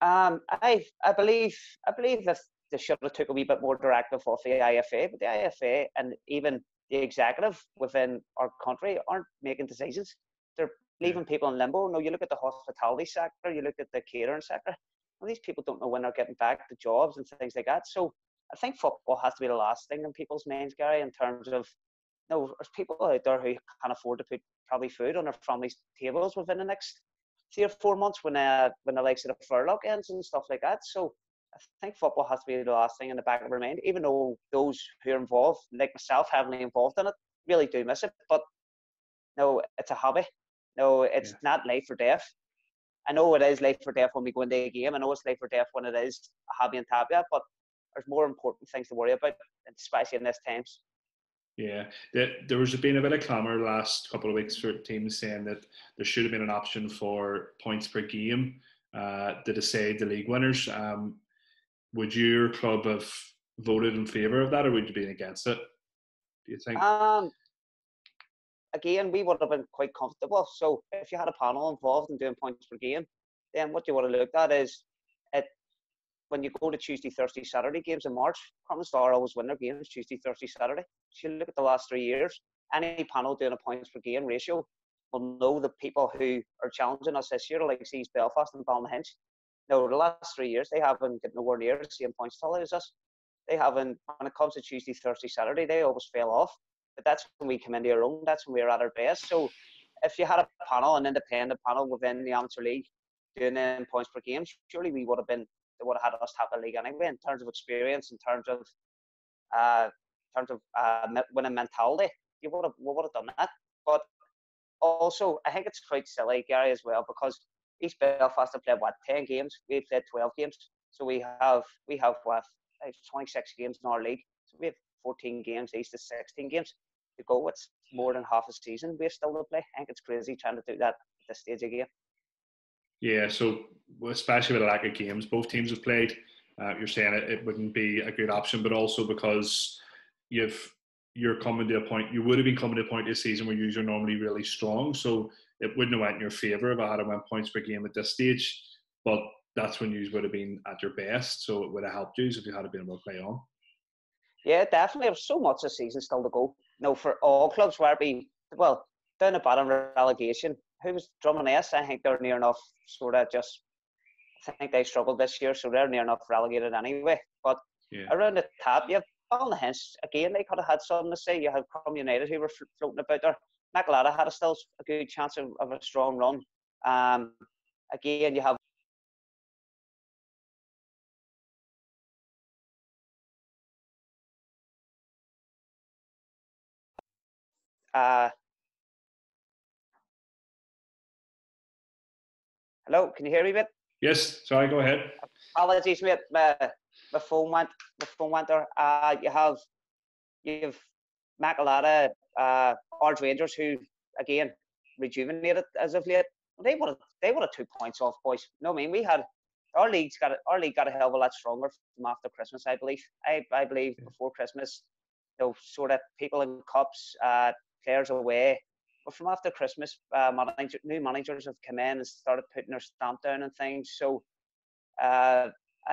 Speaker 8: I believe that they should have took a wee bit more directive off the IFA, but the IFA and even the executive within our country aren't making decisions. They're leaving people in limbo. No, you look at the hospitality sector, you look at the catering sector. Well, these people don't know when they're getting back to jobs and things like that. So I think football has to be the last thing in people's minds, Gary, in terms of, there's people out there who can't afford to put probably food on their families' tables within the next 3 or 4 months when the likes of the furlough ends and stuff like that. So I think football has to be the last thing in the back of their mind, even though those who are involved, like myself, heavily involved in it, really do miss it. But no, it's a hobby. No, it's not life or death. I know it is life or death when we go into a game. I know it's life or death when it is a hobby and tapia, but there's more important things to worry about, especially in these times.
Speaker 1: Yeah, there was been a bit of clamour the last couple of weeks for teams saying that there should have been an option for points per game to decide the league winners. Would your club have voted in favour of that, or would you be against it, do you think?
Speaker 8: Again, we would have been quite comfortable. So if you had a panel involved in doing points per game, then what you would have looked at is when you go to Tuesday, Thursday, Saturday games in March, Crumlin Star always win their games Tuesday, Thursday, Saturday. So you look at the last 3 years, any panel doing a points per game ratio will know the people who are challenging us this year, like East Belfast and Ballynahinch. No, the last 3 years, they haven't got nowhere near the same points tally as us. They haven't, when it comes to Tuesday, Thursday, Saturday, they always fail off. But that's when we come into our own, that's when we're at our best. So if you had a panel, an independent panel within the amateur league doing points per game, surely we would have been, they would have had us top the league anyway in terms of experience, in terms of winning mentality. We would have done that. But also, I think it's quite silly, Gary, as well, because East Belfast have played 10 games. We've played 12 games, so we have 26 games in our league. So we have 14 games. East is 16 games to go. It's more than half a season we're still to play. I think it's crazy trying to do that at this stage of game. Yeah,
Speaker 1: so especially with a lack of games both teams have played, you're saying it wouldn't be a good option, but also because you're coming to a point, you would have been coming to a point this season where you're normally really strong, so it wouldn't have went in your favour if I had won points per game at this stage, but that's when you would have been at your best, so it would have helped you if you had been able to play on.
Speaker 8: Yeah, definitely. There's so much this season still to go. No, for all clubs, where down the bottom relegation, who was Drummond S? I think they're near enough I think they struggled this year, so they're near enough relegated anyway. But around the top, you have Ballynahinch, again, they could have had something to say. You have Crum United who were floating about there. Macalata had still a good chance of a strong run. Again, you have hello, can you hear me, mate?
Speaker 1: Yes, sorry, go ahead.
Speaker 8: Apologies, mate. My phone went there. You have Macalata, Ards Rangers, who again rejuvenated as of late. They would have 2 points off, boys. No, I mean our league got a hell of a lot stronger from after Christmas. I believe. I believe before Christmas, sort of people in cups, players away. But from after Christmas, new managers have come in and started putting their stamp down and things. So I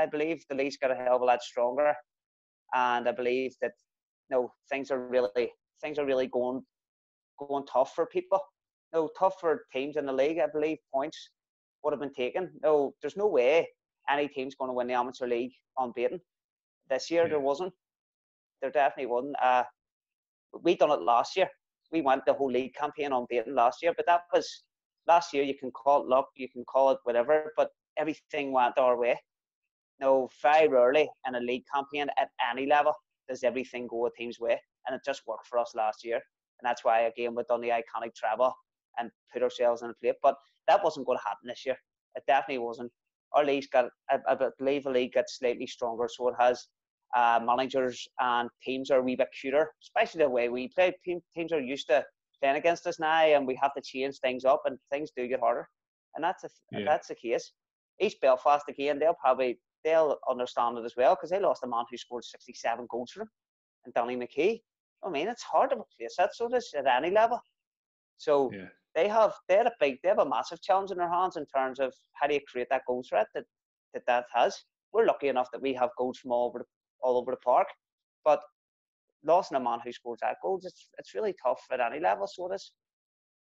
Speaker 8: believe the league's got a hell of a lot stronger, and I believe that things are really going tough for people. Tough for teams in the league. I believe points would have been taken. There's no way any team's going to win the amateur league unbeaten this year. There wasn't. There definitely wasn't. We done it last year. We went the whole league campaign unbeaten last year, but that was last year. You can call it luck, you can call it whatever, but everything went our way. Very rarely in a league campaign at any level does everything go a team's way, and it just worked for us last year, and that's why again we've done the iconic treble and put ourselves in a plate. But that wasn't going to happen this year. It definitely wasn't. Our league's got, I believe, the league got slightly stronger, so it has. managers and teams are a wee bit cuter, especially the way we play. Teams are used to playing against us now, and we have to change things up, and things do get harder. And that's the case. East Belfast again, they'll understand it as well, because they lost a man who scored 67 goals for them, and Danny McKee. I mean, it's hard to replace that sort of at any level. So they have a massive challenge in their hands in terms of how do you create that goal threat that has. We're lucky enough that we have goals from all over the park, but losing a man who scores that goals, it's really tough at any level. So it is.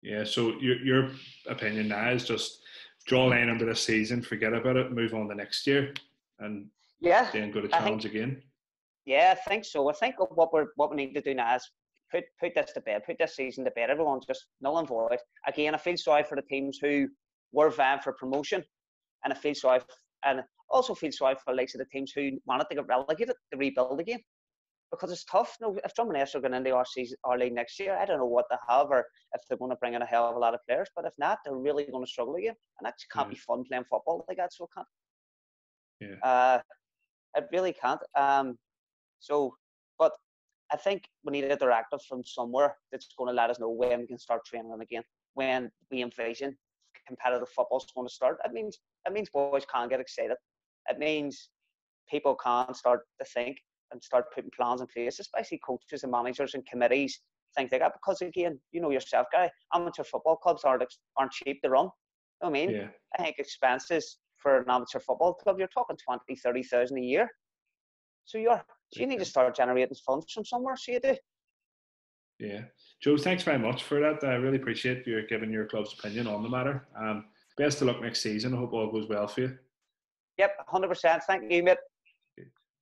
Speaker 1: Yeah. So your opinion now is just draw a line under this season, forget about it, move on to next year, and then go to challenge again.
Speaker 8: Yeah, I think so. I think what we need to do now is put this to bed, put this season to bed. Everyone just null and void. Again, I feel sorry for the teams who were vying for promotion, and I feel sorry and also feel sorry for the likes of the teams who wanted to get relegated to rebuild again, because it's tough. No, if someone else are going into our league next year, I don't know what they have, or if they're going to bring in a hell of a lot of players. But if not, they're really going to struggle again, and that can't be fun playing football like that. So it can't.
Speaker 1: Yeah.
Speaker 8: It really can't. But I think we need a directive from somewhere that's going to let us know when we can start training again, when we envision competitive football is going to start. It means boys can get excited. It means people can start to think and start putting plans in place, especially coaches and managers and committees, things like that. Because again, you know yourself, Gary, amateur football clubs aren't cheap to run. You know what I mean?
Speaker 1: Yeah.
Speaker 8: I think expenses for an amateur football club, you're talking 20,000, 30,000 a year. So you need to start generating funds from somewhere, so you do.
Speaker 1: Yeah. Joe, thanks very much for that. I really appreciate you giving your club's opinion on the matter. Best of luck next season. I hope all goes well for you.
Speaker 8: Yep, 100%. Thank you, mate.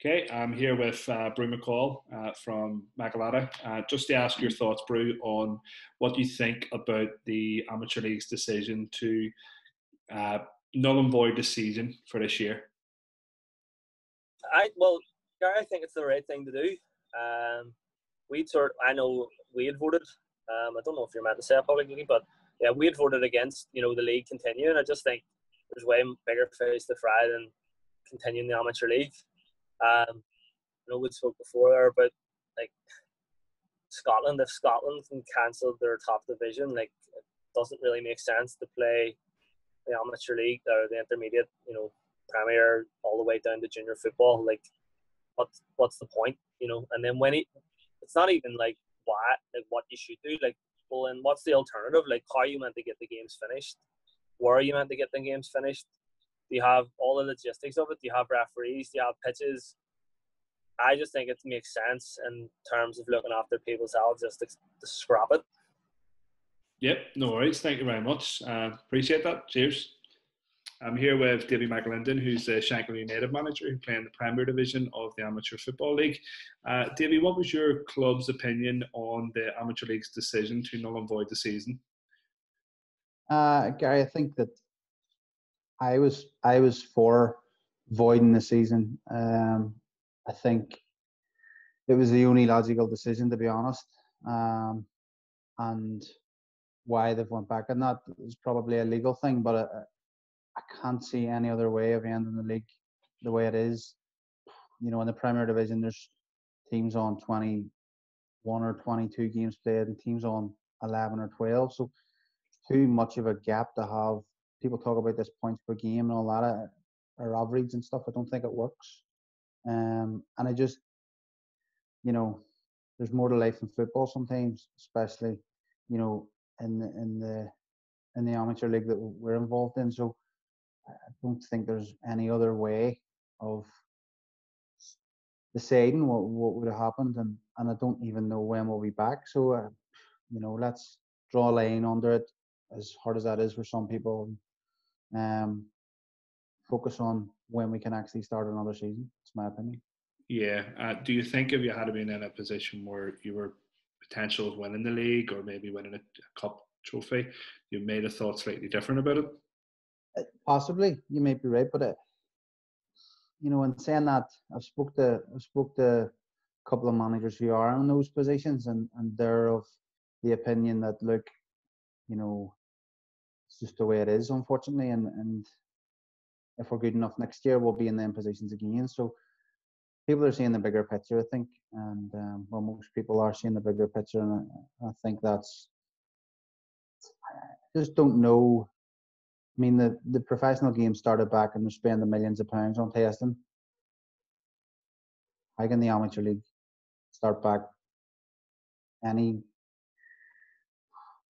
Speaker 1: Okay, I'm here with Brew McCall from Magalata. Just to ask your thoughts, Brew, on what you think about the Amateur League's decision to null and void the season for this year.
Speaker 9: Gary, I think it's the right thing to do. I know we had voted. I don't know if you're meant to say it publicly, but yeah, we had voted against, the league continuing. I just think there's way bigger fish to fry than continuing the Amateur League. I know we spoke before there about like Scotland. If Scotland cancelled their top division, like it doesn't really make sense to play the Amateur League or the intermediate, Premier all the way down to junior football. Like, what's the point, And then when it's not even like what you should do. Like, well, and what's the alternative? Like, how are you meant to get the games finished? Where are you meant to get the games finished? Do you have all the logistics of it? Do you have referees? Do you have pitches? I just think it makes sense in terms of looking after people's health just to scrap it.
Speaker 1: Yep, no worries. Thank you very much. Appreciate that. Cheers. I'm here with Davy McAlinden, who's the Shankill United manager who play in the Premier Division of the Amateur Football League. Davy, what was your club's opinion on the Amateur League's decision to null and void the season?
Speaker 10: Gary, I think that I was for voiding the season. I think it was the only logical decision, to be honest. And why they've went back on that is probably a legal thing, but I can't see any other way of ending the league the way it is. In the Premier Division, there's teams on 21 or 22 games played and teams on 11 or 12. So too much of a gap to have. People talk about this points per game and all that, or average and stuff. I don't think it works. And I just, there's more to life in football sometimes, especially, in the amateur league that we're involved in. So I don't think there's any other way of deciding what would have happened, and I don't even know when we'll be back. So, let's draw a line under it, as hard as that is for some people. Focus on when we can actually start another season. It's my opinion.
Speaker 1: Yeah. Do you think if you had been in a position where you were potential of winning the league or maybe winning a cup trophy, you may have thought slightly different about it?
Speaker 10: Possibly, you may be right, but in saying that, I've spoke to a couple of managers who are in those positions, and they're of the opinion that, look, it's just the way it is, unfortunately, and if we're good enough next year, we'll be in them positions again. So people are seeing the bigger picture, I think, and well, most people are seeing the bigger picture, and I think that's. I just don't know. I mean, the professional game started back and they're spending millions of pounds on testing. How can the amateur league start back?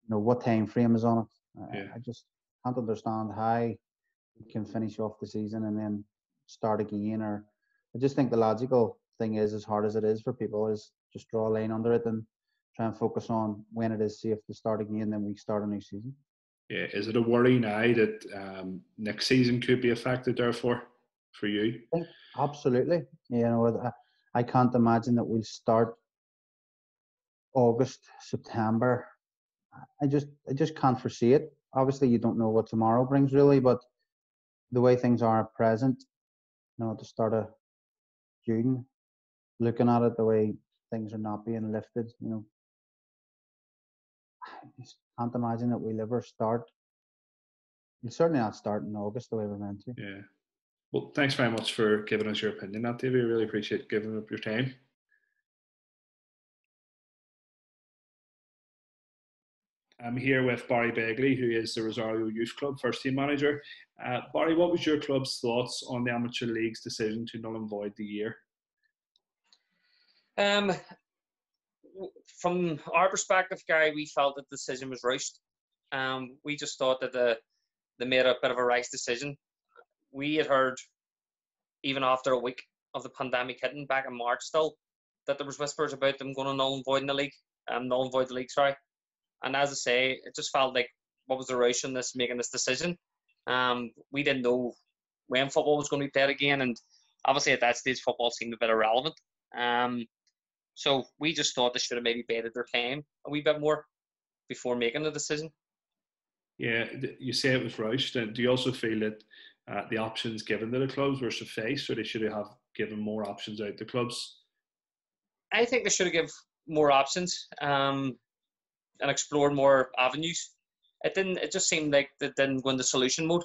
Speaker 10: What time frame is on it?
Speaker 1: Yeah.
Speaker 10: I just can't understand how you can finish off the season and then start again. Or I just think the logical thing is, as hard as it is for people, is just draw a line under it and try and focus on when it is safe to start again. Then we start a new season.
Speaker 1: Yeah, is it a worry now that next season could be affected? Therefore, for you,
Speaker 10: I think absolutely. I can't imagine that we'll start August, September. I just can't foresee it. Obviously, you don't know what tomorrow brings, really, but the way things are at present, at the start of June, looking at it, the way things are not being lifted, I just can't imagine that we'll ever start. We'll certainly not start in August the way we're meant to.
Speaker 1: Yeah. Well, thanks very much for giving us your opinion, Matt Davey. I really appreciate giving up your time. I'm here with Barry Begley, who is the Rosario Youth Club first team manager. Barry, what was your club's thoughts on the Amateur League's decision to null and void the year?
Speaker 11: From our perspective, Gary, we felt that the decision was rushed. We just thought that they made a bit of a rash decision. We had heard, even after a week of the pandemic hitting back in March still, that there was whispers about them going to null and void the league. And as I say, it just felt like, what was the rush in this, making this decision? We didn't know when football was going to be played again, and obviously at that stage football seemed a bit irrelevant. So we just thought they should have maybe bided their time a wee bit more before making the decision.
Speaker 1: Yeah, you say it was rushed. And do you also feel that the options given to the clubs were sufficient, or they should have given more options out to clubs?
Speaker 11: I think they should have given more options and explored more avenues. It just seemed like they didn't go into solution mode.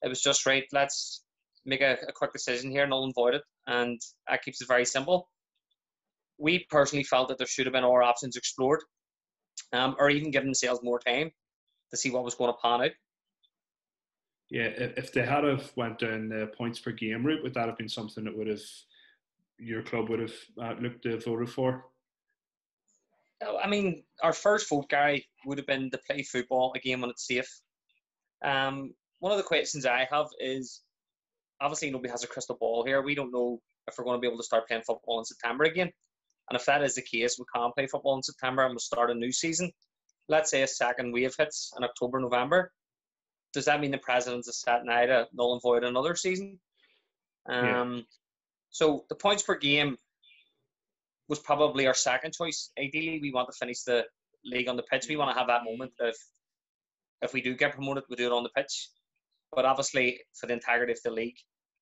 Speaker 11: It was just, right, let's make a quick decision here, null and void it, and that keeps it very simple. We personally felt that there should have been more options explored, or even given themselves more time to see what was going to pan out.
Speaker 1: Yeah, if they had have went down the points per game route, would that have been something that your club would have looked to voted for?
Speaker 11: I mean, our first vote, Gary, would have been to play football again when it's safe. One of the questions I have is, obviously nobody has a crystal ball here. We don't know if we're going to be able to start playing football in September again. And if that is the case, we can't play football in September and we'll start a new season. Let's say a second wave hits in October, November. Does that mean the presidents is set now to null and void another season? So the points per game was probably our second choice. Ideally, we want to finish the league on the pitch. We want to have that moment if we do get promoted, we do it on the pitch. But obviously, for the integrity of the league,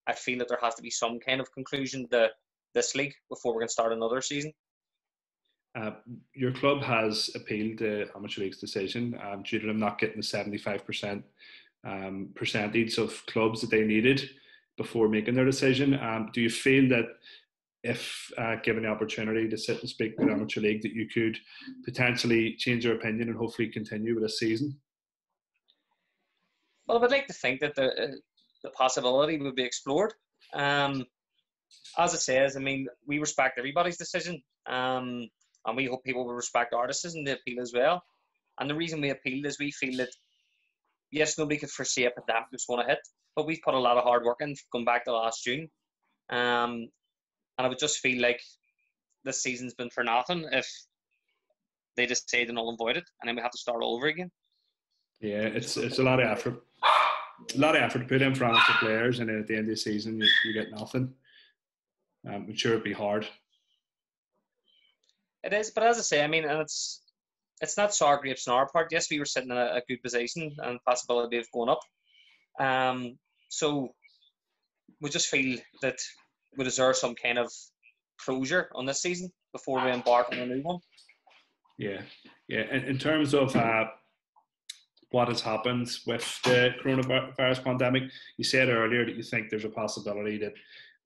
Speaker 11: I feel that there has to be some kind of conclusion to this league before we're going to start another season.
Speaker 1: Your club has appealed the Amateur League's decision due to them not getting the 75% percentage of clubs that they needed before making their decision. Do you feel that if given the opportunity to sit and speak with the Amateur League, that you could potentially change your opinion and hopefully continue with this season?
Speaker 11: Well, I would like to think that the possibility would be explored. As it says, I mean, we respect everybody's decision, and we hope people will respect our decision to appeal as well. And the reason we appealed is we feel that, yes, nobody could foresee a pandemic was going to hit, but we've put a lot of hard work in going back to last June. And I would just feel like this season's been for nothing if they just say to null and void it, and then we have to start all over again.
Speaker 1: Yeah, it's a lot of effort. A lot of effort to put in for amateur players, and then at the end of the season you get nothing. I'm sure it'd be hard.
Speaker 11: It is, but as I say, I mean, and it's not sour grapes on our part. Yes, we were sitting in a good position and possibility of going up. So we just feel that we deserve some kind of closure on this season before we embark on a new one.
Speaker 1: Yeah. In terms of what has happened with the coronavirus pandemic, you said earlier that you think there's a possibility that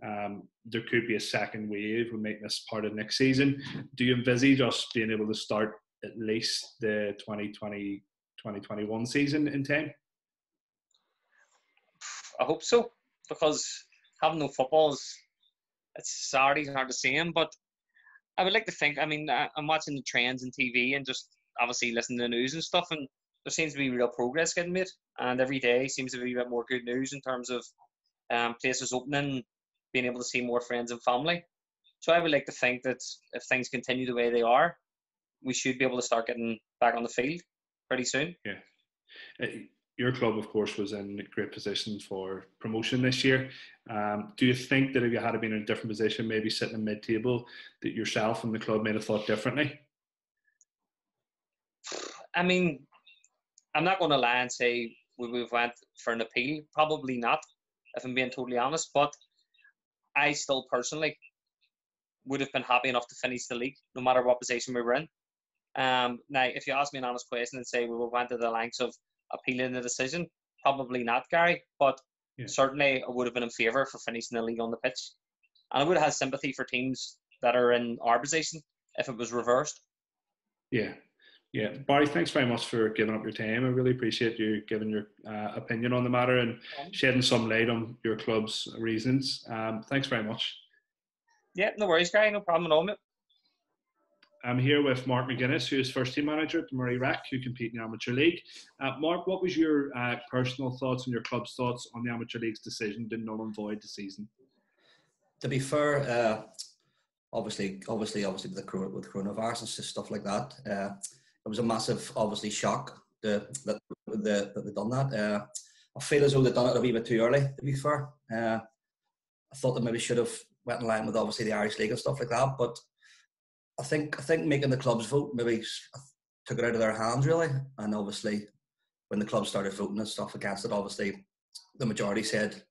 Speaker 1: there could be a second wave. We might miss part of next season. Do you envisage us being able to start at least the 2020-2021 season in time?
Speaker 11: I hope so, because having no football it's already hard to see him. But I would like to think. I mean, I'm watching the trends on TV and just obviously listening to the news and stuff, and there seems to be real progress getting made. And every day seems to be a bit more good news in terms of places opening, being able to see more friends and family. So I would like to think that if things continue the way they are, we should be able to start getting back on the field pretty soon.
Speaker 1: Yeah. Your club, of course, was in great position for promotion this year. Do you think that if you had been in a different position, maybe sitting in mid-table, that yourself and the club may have thought differently?
Speaker 11: I mean, I'm not going to lie and say we went for an appeal. Probably not, if I'm being totally honest. But I still personally would have been happy enough to finish the league, no matter what position we were in. Now, if you ask me an honest question and say we went to the lengths of appealing the decision, probably not, Gary. But certainly I would have been in favour for finishing the league on the pitch. And I would have had sympathy for teams that are in our position if it was reversed.
Speaker 1: Yeah. Barry, thanks very much for giving up your time. I really appreciate you giving your opinion on the matter and shedding some light on your club's reasons. Thanks very much.
Speaker 11: Yeah, no worries, Gary. No problem at all, mate.
Speaker 1: I'm here with Mark McGuinness, who is first team manager at the Murray Rec, who compete in the Amateur League. Mark, what was your personal thoughts and your club's thoughts on the Amateur League's decision to null and void the season?
Speaker 12: To be fair, obviously with the coronavirus and stuff like that, it was a massive, obviously, shock that they've done that. I feel as though they've done it a wee bit too early, to be fair. I thought they maybe should have went in line with obviously the Irish League and stuff like that, but I think making the clubs vote maybe took it out of their hands, really. And obviously, when the clubs started voting and stuff against it, obviously the majority said,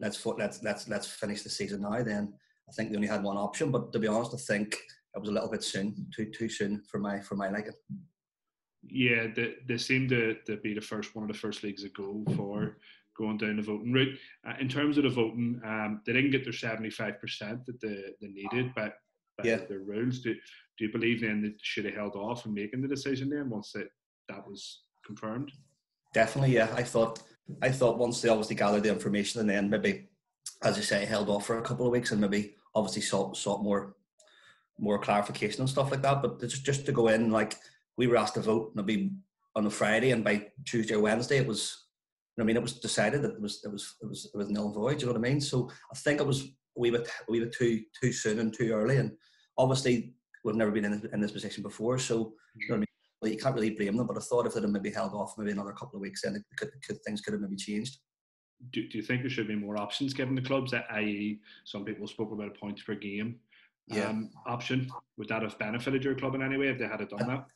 Speaker 12: let's finish the season now. Then I think they only had one option. But to be honest, I think it was a little bit soon, too soon for my liking.
Speaker 1: Yeah, they seem to be one of the first leagues that go for going down the voting route. In terms of the voting, they didn't get their 75% that they needed by their rules. Do you believe then that they should have held off in making the decision then once that was confirmed?
Speaker 12: Definitely, yeah. I thought once they obviously gathered the information and then maybe, as you say, held off for a couple of weeks and maybe obviously sought more clarification and stuff like that. But just to go in, like, we were asked to vote maybe on a Friday, and by Tuesday or Wednesday it was, it was decided that it was nil and void. You know what I mean? So I think it was a wee bit too soon and too early. And obviously we've never been in this position before, so you know what I mean. Well, you can't really blame them. But I thought if they'd have maybe held off maybe another couple of weeks, then things could have maybe changed.
Speaker 1: Do you think there should be more options given the clubs? I.e., some people spoke about a points per game option. Would that have benefited your club in any way if they had done that?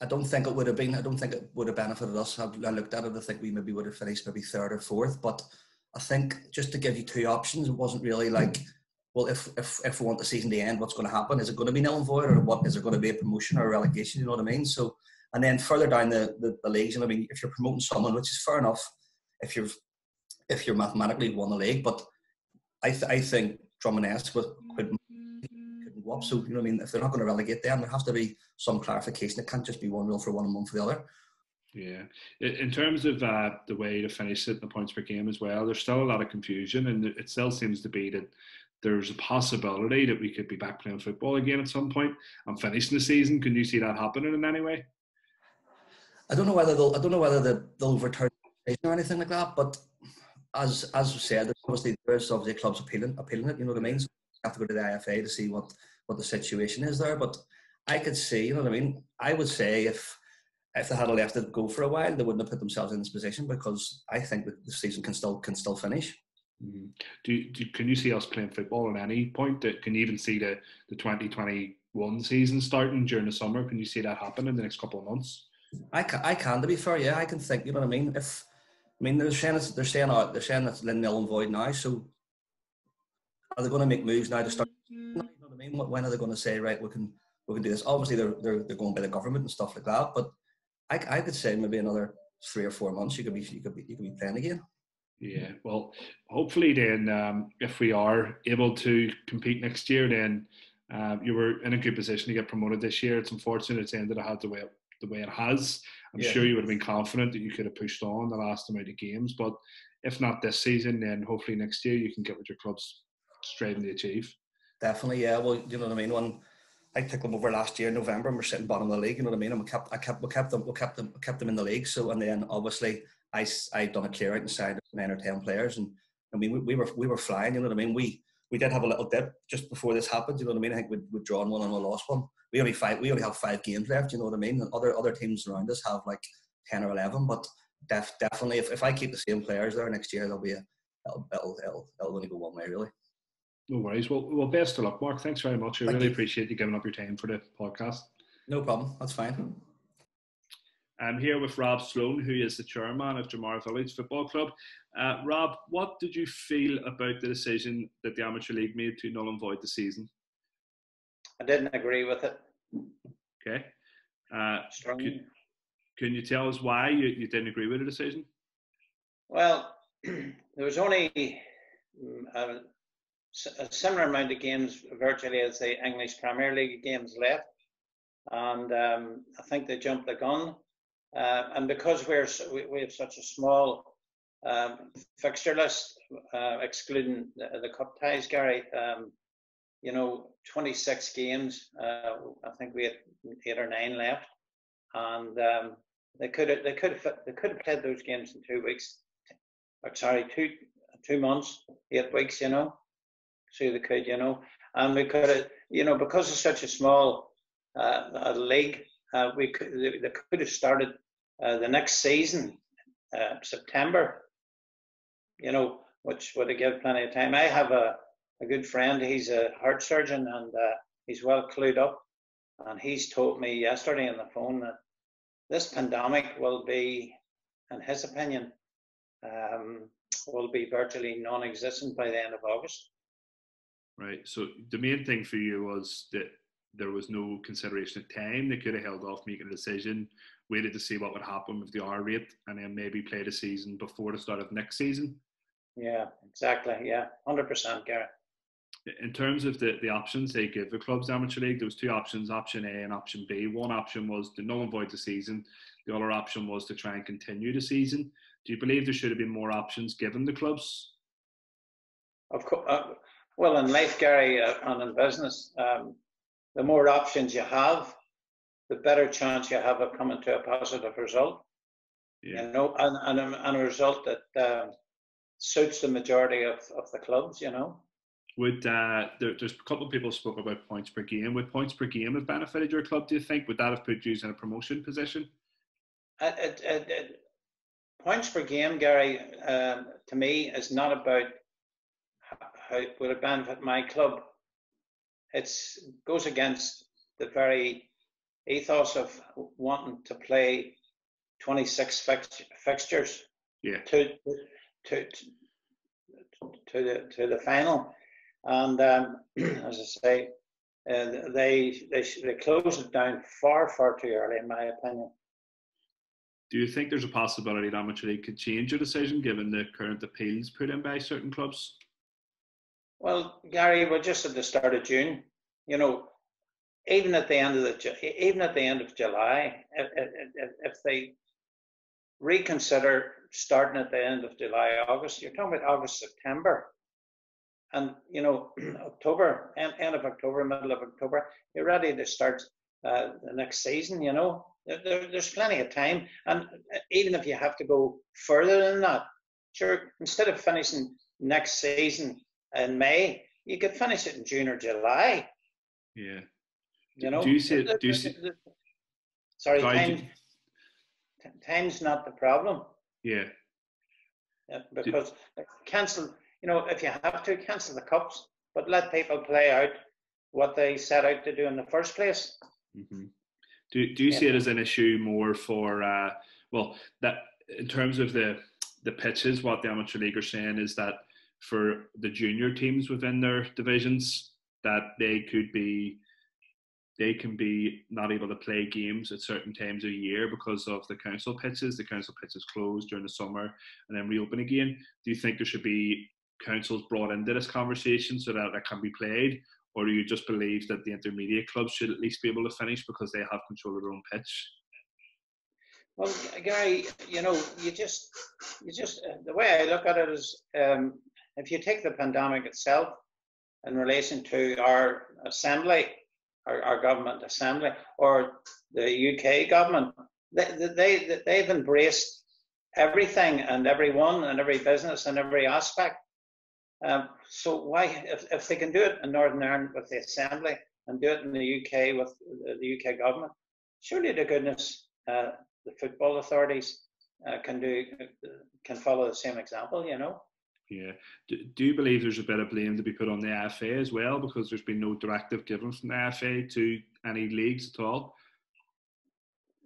Speaker 12: I don't think it would have been. I don't think it would have benefited us. I looked at it. I think we maybe would have finished maybe third or fourth. But I think just to give you two options, it wasn't really like, well, if we want the season to end, what's going to happen? Is it going to be nil and void, or what? Is there going to be a promotion or a relegation? You know what I mean? So, and then further down the leagues, I mean, if you're promoting someone, which is fair enough, if you're mathematically won the league, but I think Drummond couldn't go up. So, you know what I mean? If they're not going to relegate them, there has to be some clarification. It can't just be one rule for one and one for the other.
Speaker 1: Yeah. In terms of the way to finish it, the points per game as well, there's still a lot of confusion, and it still seems to be that there's a possibility that we could be back playing football again at some point and finishing the season. Can you see that happening in any way?
Speaker 12: I don't know whether they'll return or anything like that, but as we said, there's obviously clubs appealing it. You know what I mean? So you have to go to the IFA to see what the situation is there. But I could see, you know what I mean? I would say if they had left it go for a while, they wouldn't have put themselves in this position, because I think that the season can still finish.
Speaker 1: Mm-hmm. Can you see us playing football at any point? Can you even see the 2021 season starting during the summer? Can you see that happen in the next couple of months?
Speaker 12: I can, to be fair, yeah. I can think, you know what I mean? They're saying it's nil and void now. So are they going to make moves now to start? You know what I mean? When are they going to say, right, we can do this? Obviously, they're going by the government and stuff like that. But I could say maybe another 3 or 4 months you could be playing again.
Speaker 1: Yeah, well, hopefully then, if we are able to compete next year, then you were in a good position to get promoted this year. It's unfortunate it's ended up the way it has. I'm
Speaker 12: Yeah.
Speaker 1: sure you would have been confident that you could have pushed on the last amount of games, but if not this season, then hopefully next year you can get what your club's striving to achieve.
Speaker 12: Definitely, yeah. Well, you know what I mean. When I took them over last year in November, and we're sitting bottom of the league. You know what I mean. And we kept them in the league. So, and then obviously I done a clear out and signed 9 or 10 players, and I mean we were flying. You know what I mean. We did have a little dip just before this happened. You know what I mean. I think we'd drawn one and we lost one. We only have 5 games left. You know what I mean. And other teams around us have like 10 or 11. But definitely, if I keep the same players there next year, it'll only go one way really.
Speaker 1: No worries. Well, best of luck, Mark. Thanks very much. I really
Speaker 12: you.
Speaker 1: appreciate you giving up your time for the podcast.
Speaker 12: No problem. That's fine.
Speaker 1: I'm here with Rob Sloan, who is the chairman of Jamara Village Football Club. Rob, what did you feel about the decision that the Amateur League made to null and void the season?
Speaker 13: I didn't agree with it.
Speaker 1: Okay. Can you tell us why you didn't agree with the decision?
Speaker 13: Well, there was only a similar amount of games virtually as the English Premier League games left, and I think they jumped the gun. And because we have such a small fixture list, excluding the cup ties, Gary, 26 games. I think we had 8 or 9 left, and they could have played those games in 2 weeks. Or sorry, 2 months, 8 weeks. So they could, and we could have, because it's such a small league, they could have started the next season, September, which would have given plenty of time. I have a good friend, he's a heart surgeon, and he's well clued up, and he's told me yesterday on the phone that this pandemic will be, in his opinion, will be virtually non-existent by the end of August.
Speaker 1: Right. So the main thing for you was that there was no consideration of time. They could have held off making a decision, waited to see what would happen with the R rate, and then maybe played a season before the start of next season.
Speaker 13: Yeah, exactly. Yeah, 100%, Gareth.
Speaker 1: In terms of the options they give the clubs amateur league, there was 2 options, option A and option B. One option was to null and void the season. The other option was to try and continue the season. Do you believe there should have been more options given the clubs?
Speaker 13: Of course. Well, in life, Gary, and in business, the more options you have, the better chance you have of coming to a positive result. Yeah. And a result that suits the majority of the clubs.
Speaker 1: Would there's a couple of people spoke about points per game. Would points per game have benefited your club, do you think? Would that have put you in a promotion position?
Speaker 13: Points per game, Gary, to me, is not about how it would have benefit my club. It goes against the very ethos of wanting to play 26 fixtures to the final, and as I say, they closed it down far too early, in my opinion.
Speaker 1: Do you think there's a possibility that Amateur League could change your decision given the current appeals put in by certain clubs?
Speaker 13: Well, Gary, we're just at the start of June. Even at the end of July, if they reconsider starting at the end of July, August, you're talking about August, September, and October, end of October, middle of October, you're ready to start the next season. There's plenty of time, and even if you have to go further than that, sure, instead of finishing next season in May, you could finish it in June or July.
Speaker 1: Yeah.
Speaker 13: Do you see? Sorry, time's not the problem.
Speaker 1: Yeah.
Speaker 13: Because cancel. If you have to, cancel the cups, but let people play out what they set out to do in the first place.
Speaker 1: Mm-hmm. Do you see it as an issue more for that in terms of the pitches? What the Amateur League are saying is that for the junior teams within their divisions, that they could be they can be not able to play games at certain times of year because of the council pitches. The council pitches close during the summer and then reopen again. Do you think there should be councils brought into this conversation so that it can be played? Or do you just believe that the intermediate clubs should at least be able to finish because they have control of their own pitch?
Speaker 13: Well, Gary, you just the way I look at it is, if you take the pandemic itself in relation to our assembly, our government assembly, or the UK government, they've embraced everything and everyone and every business and every aspect. So why, if they can do it in Northern Ireland with the Assembly and do it in the UK with the UK government, surely to goodness the football authorities can follow the same example,
Speaker 1: Yeah. Do you believe there's a bit of blame to be put on the AFA as well, because there's been no directive given from the AFA to any leagues at all?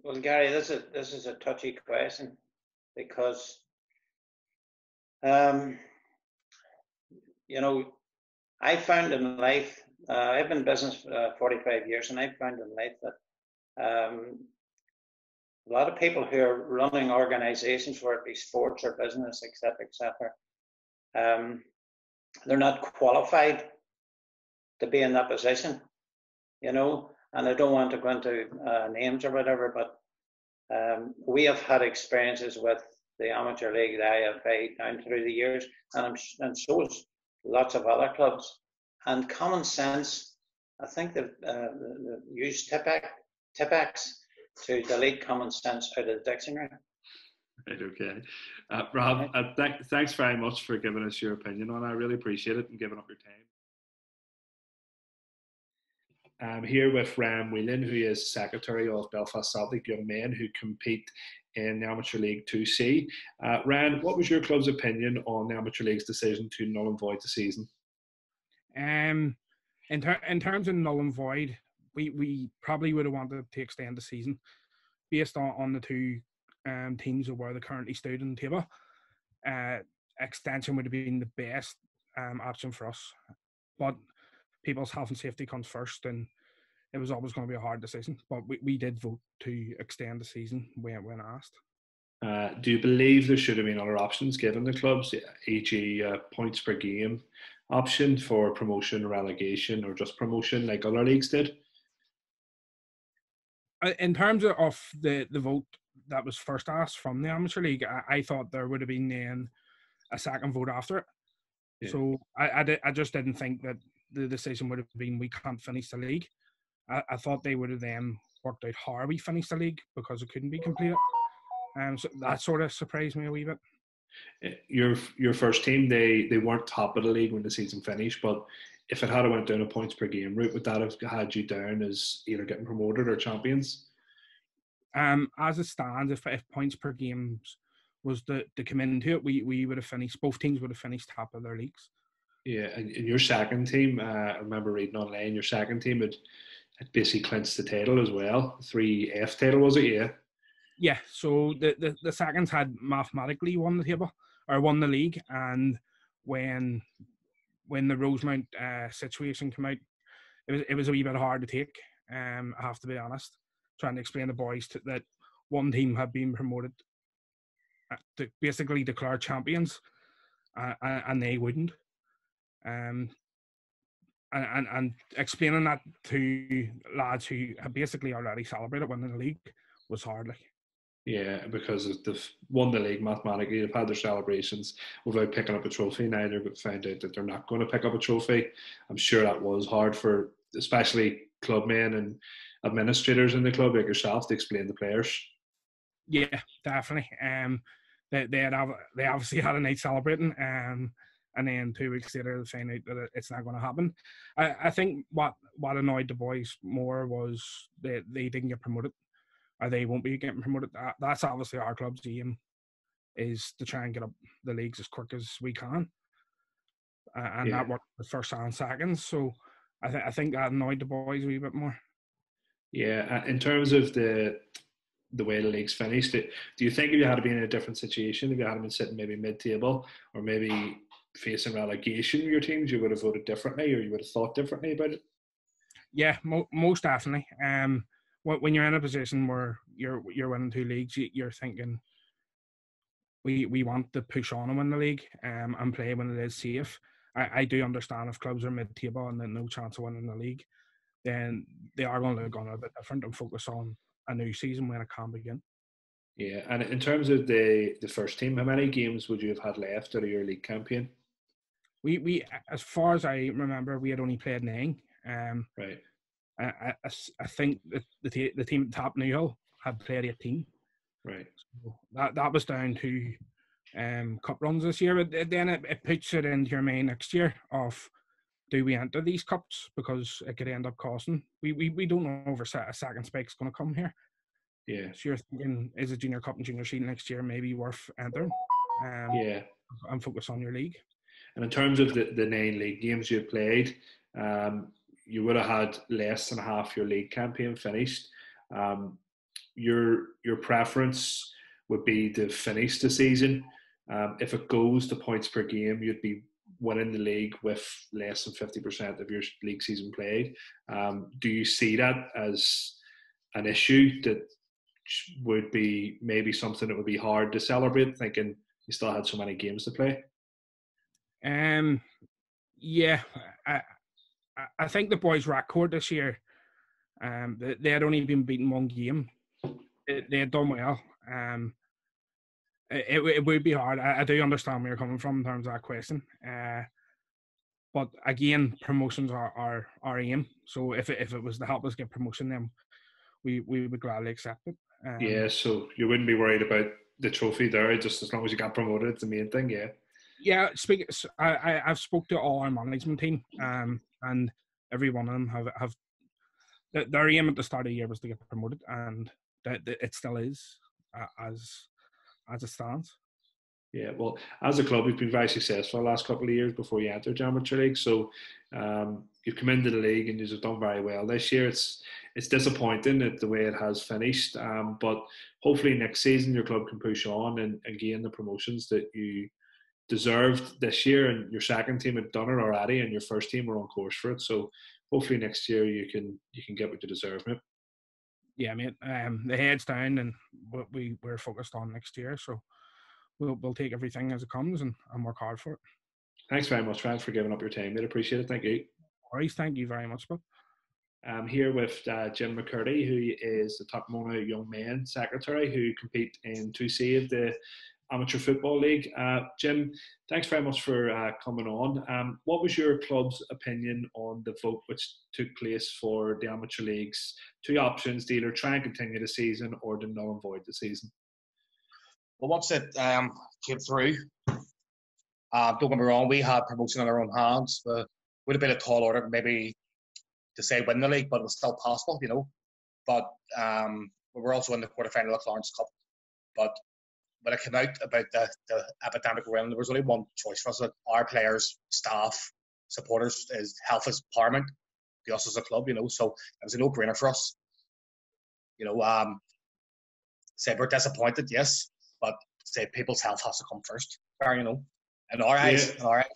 Speaker 13: Well, Gary, this is a touchy question because I found in life, I've been in business 45 years, and I found in life that a lot of people who are running organizations, whether it be sports or business, etc., they're not qualified to be in that position, and I don't want to go into names or whatever, but we have had experiences with the Amateur League, the IFA, down through the years, and so has lots of other clubs. And common sense, I think they've used Tipex to delete common sense out of the dictionary.
Speaker 1: Right, okay. Rob, thanks very much for giving us your opinion on it. I really appreciate it and giving up your time. I'm here with Ram Whelan, who is Secretary of Belfast Celtic Young Men who compete in the Amateur League 2C. Ran, what was your club's opinion on the Amateur League's decision to null and void the season?
Speaker 14: In terms of null and void, we probably would have wanted to extend the season based on the two teams of where they currently stood in the table. Extension would have been the best option for us, but people's health and safety comes first, and it was always going to be a hard decision. But we did vote to extend the season when asked.
Speaker 1: Do you believe there should have been other options given the clubs, e.g. points per game option for promotion, relegation, or just promotion like other leagues did?
Speaker 14: In terms of the vote that was first asked from the Amateur League, I thought there would have been then a second vote after it. Yeah. So I just didn't think that the decision would have been we can't finish the league. I thought they would have then worked out how we finished the league because it couldn't be completed. So that sort of surprised me a wee bit.
Speaker 1: Your first team, they weren't top of the league when the season finished, but if it had went down a points per game route, would that have had you down as either getting promoted or champions?
Speaker 14: As it stands, if points per game was to come into it, we would have finished, both teams would have finished top of their leagues.
Speaker 1: Yeah, and your second team, I remember reading online, your second team had basically clinched the title as well. 3F title, was it? Yeah.
Speaker 14: Yeah, so the seconds had mathematically won the table, or won the league, and when the Rosemount situation came out, it was a wee bit hard to take, I have to be honest, trying to explain to boys that one team had been promoted to basically declare champions, and they wouldn't. And explaining that to lads who had basically already celebrated winning the league was hard. Like.
Speaker 1: Yeah, because they've won the league mathematically, they've had their celebrations without picking up a trophy. Now they've found out that they're not going to pick up a trophy. I'm sure that was hard for especially clubmen and administrators in the club like yourself to explain to players.
Speaker 14: Yeah, definitely. They obviously had a night celebrating, and then 2 weeks later they find out that it's not going to happen. I think what annoyed the boys more was that they didn't get promoted, or they won't be getting promoted. That's obviously our club's aim, is to try and get up the leagues as quick as we can, and that worked with first and seconds. So I think that annoyed the boys a wee bit more.
Speaker 1: Yeah, in terms of the way the league's finished, do you think if you had been in a different situation, if you had been sitting maybe mid-table or maybe facing relegation with your teams, you would have voted differently, or you would have thought differently about it?
Speaker 14: Yeah, most definitely. When you're in a position where you're winning 2 leagues, you're thinking we want to push on and win the league and play when it is safe. I do understand if clubs are mid-table and then no chance of winning the league, then they are going to look on a bit different and focus on a new season when it can begin.
Speaker 1: Yeah, and in terms of the first team, how many games would you have had left out of your league campaign?
Speaker 14: We as far as I remember, we had only played 9.
Speaker 1: Right.
Speaker 14: I think the team at top Newhill had played 18.
Speaker 1: Right.
Speaker 14: So that was down to cup runs this year, but then it puts it into your mind next year of do we enter these cups, because it could end up costing. We don't know if a second spike's going to come here.
Speaker 1: Yeah.
Speaker 14: So you're thinking, is a junior cup and junior shield next year maybe worth entering?
Speaker 1: Yeah.
Speaker 14: And focus on your league.
Speaker 1: And in terms of the 9 league games you played, you would have had less than half your league campaign finished. Your preference would be to finish the season. If it goes to points per game, you'd be winning the league with less than 50% of your league season played. Do you see that as an issue that would be maybe something that would be hard to celebrate, thinking you still had so many games to play?
Speaker 14: Yeah, I think the boys' record this year, they had only been beaten 1 game. They had done well. It would be hard. I do understand where you're coming from in terms of that question. But again, promotions are our aim. So if it was to help us get promotion, then we would gladly accept it.
Speaker 1: Yeah, so you wouldn't be worried about the trophy there, just as long as you got promoted. It's the main thing, yeah.
Speaker 14: Yeah, I've spoke to all our management team, and every one of them have their aim at the start of the year was to get promoted, and that it still is as it stands.
Speaker 1: Yeah, well, as a club, you've been very successful the last couple of years before you entered the Amateur League. So you've come into the league and you've done very well this year. It's disappointing that the way it has finished, but hopefully next season your club can push on and gain the promotions that you deserved this year. And your second team had done it already, and your first team were on course for it. So hopefully next year you can get what you deserve, mate.
Speaker 14: Yeah, mate. The head's down, and what we're focused on next year. So we'll take everything as it comes and work hard for it.
Speaker 1: Thanks very much, Frank, for giving up your time, mate. Appreciate it. Thank you.
Speaker 14: All right, thank you very much, bud.
Speaker 1: I'm here with Jim McCurdy, who is the Top Mona Young Men Secretary, who compete in 2C of the Amateur Football League. Jim, thanks very much for coming on. What was your club's opinion on the vote which took place for the Amateur League's 2 options, to either try and continue the season or to null and void the season?
Speaker 15: Well, once it came through, don't get me wrong, we had promotion in our own hands. Would have been a tall order maybe to say win the league, but it was still possible, you know. But we were also in the quarterfinal of Clarence Cup. But when it came out about the epidemic we're in, there was only one choice for us: that our players, staff, supporters, is health is paramount to us as a club, you know. So it was a no-brainer for us. You know, said we're disappointed, yes, but say people's health has to come first, you know, in our eyes.
Speaker 1: Yeah.
Speaker 15: In our eyes.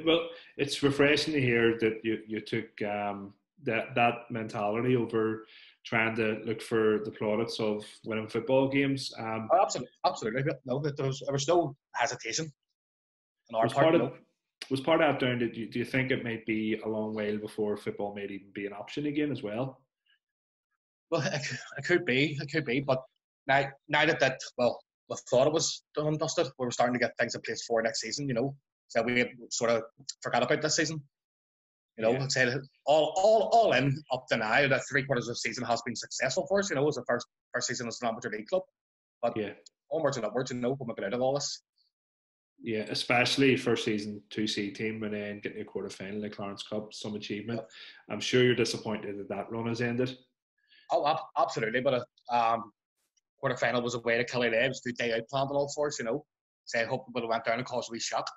Speaker 1: Well, it's refreshing to hear that you took that mentality over trying to look for the plaudits of winning football games.
Speaker 15: Absolutely. No, there was no hesitation on our part.
Speaker 1: Was part of that down to, do you think it might be a long while before football might even be an option again as well?
Speaker 15: Well, it could be, but now that we thought it was done and dusted, we were starting to get things in place for next season, you know. So we had sort of forgot about this season. You know, yeah. Said all in up to now, that 3/4 of the season has been successful for us, you know, as the first season as an amateur league club. But onwards and upwards, you know, when we get out of all this.
Speaker 1: Yeah, especially first season 2C team and then getting a quarter-final in the Clarence Cup, some achievement. I'm sure you're disappointed that run has ended.
Speaker 15: Oh, absolutely. But quarter-final was a way to kill it. It was a good day out planned and all for us, you know. So I hope it would have went down and caused a wee shock.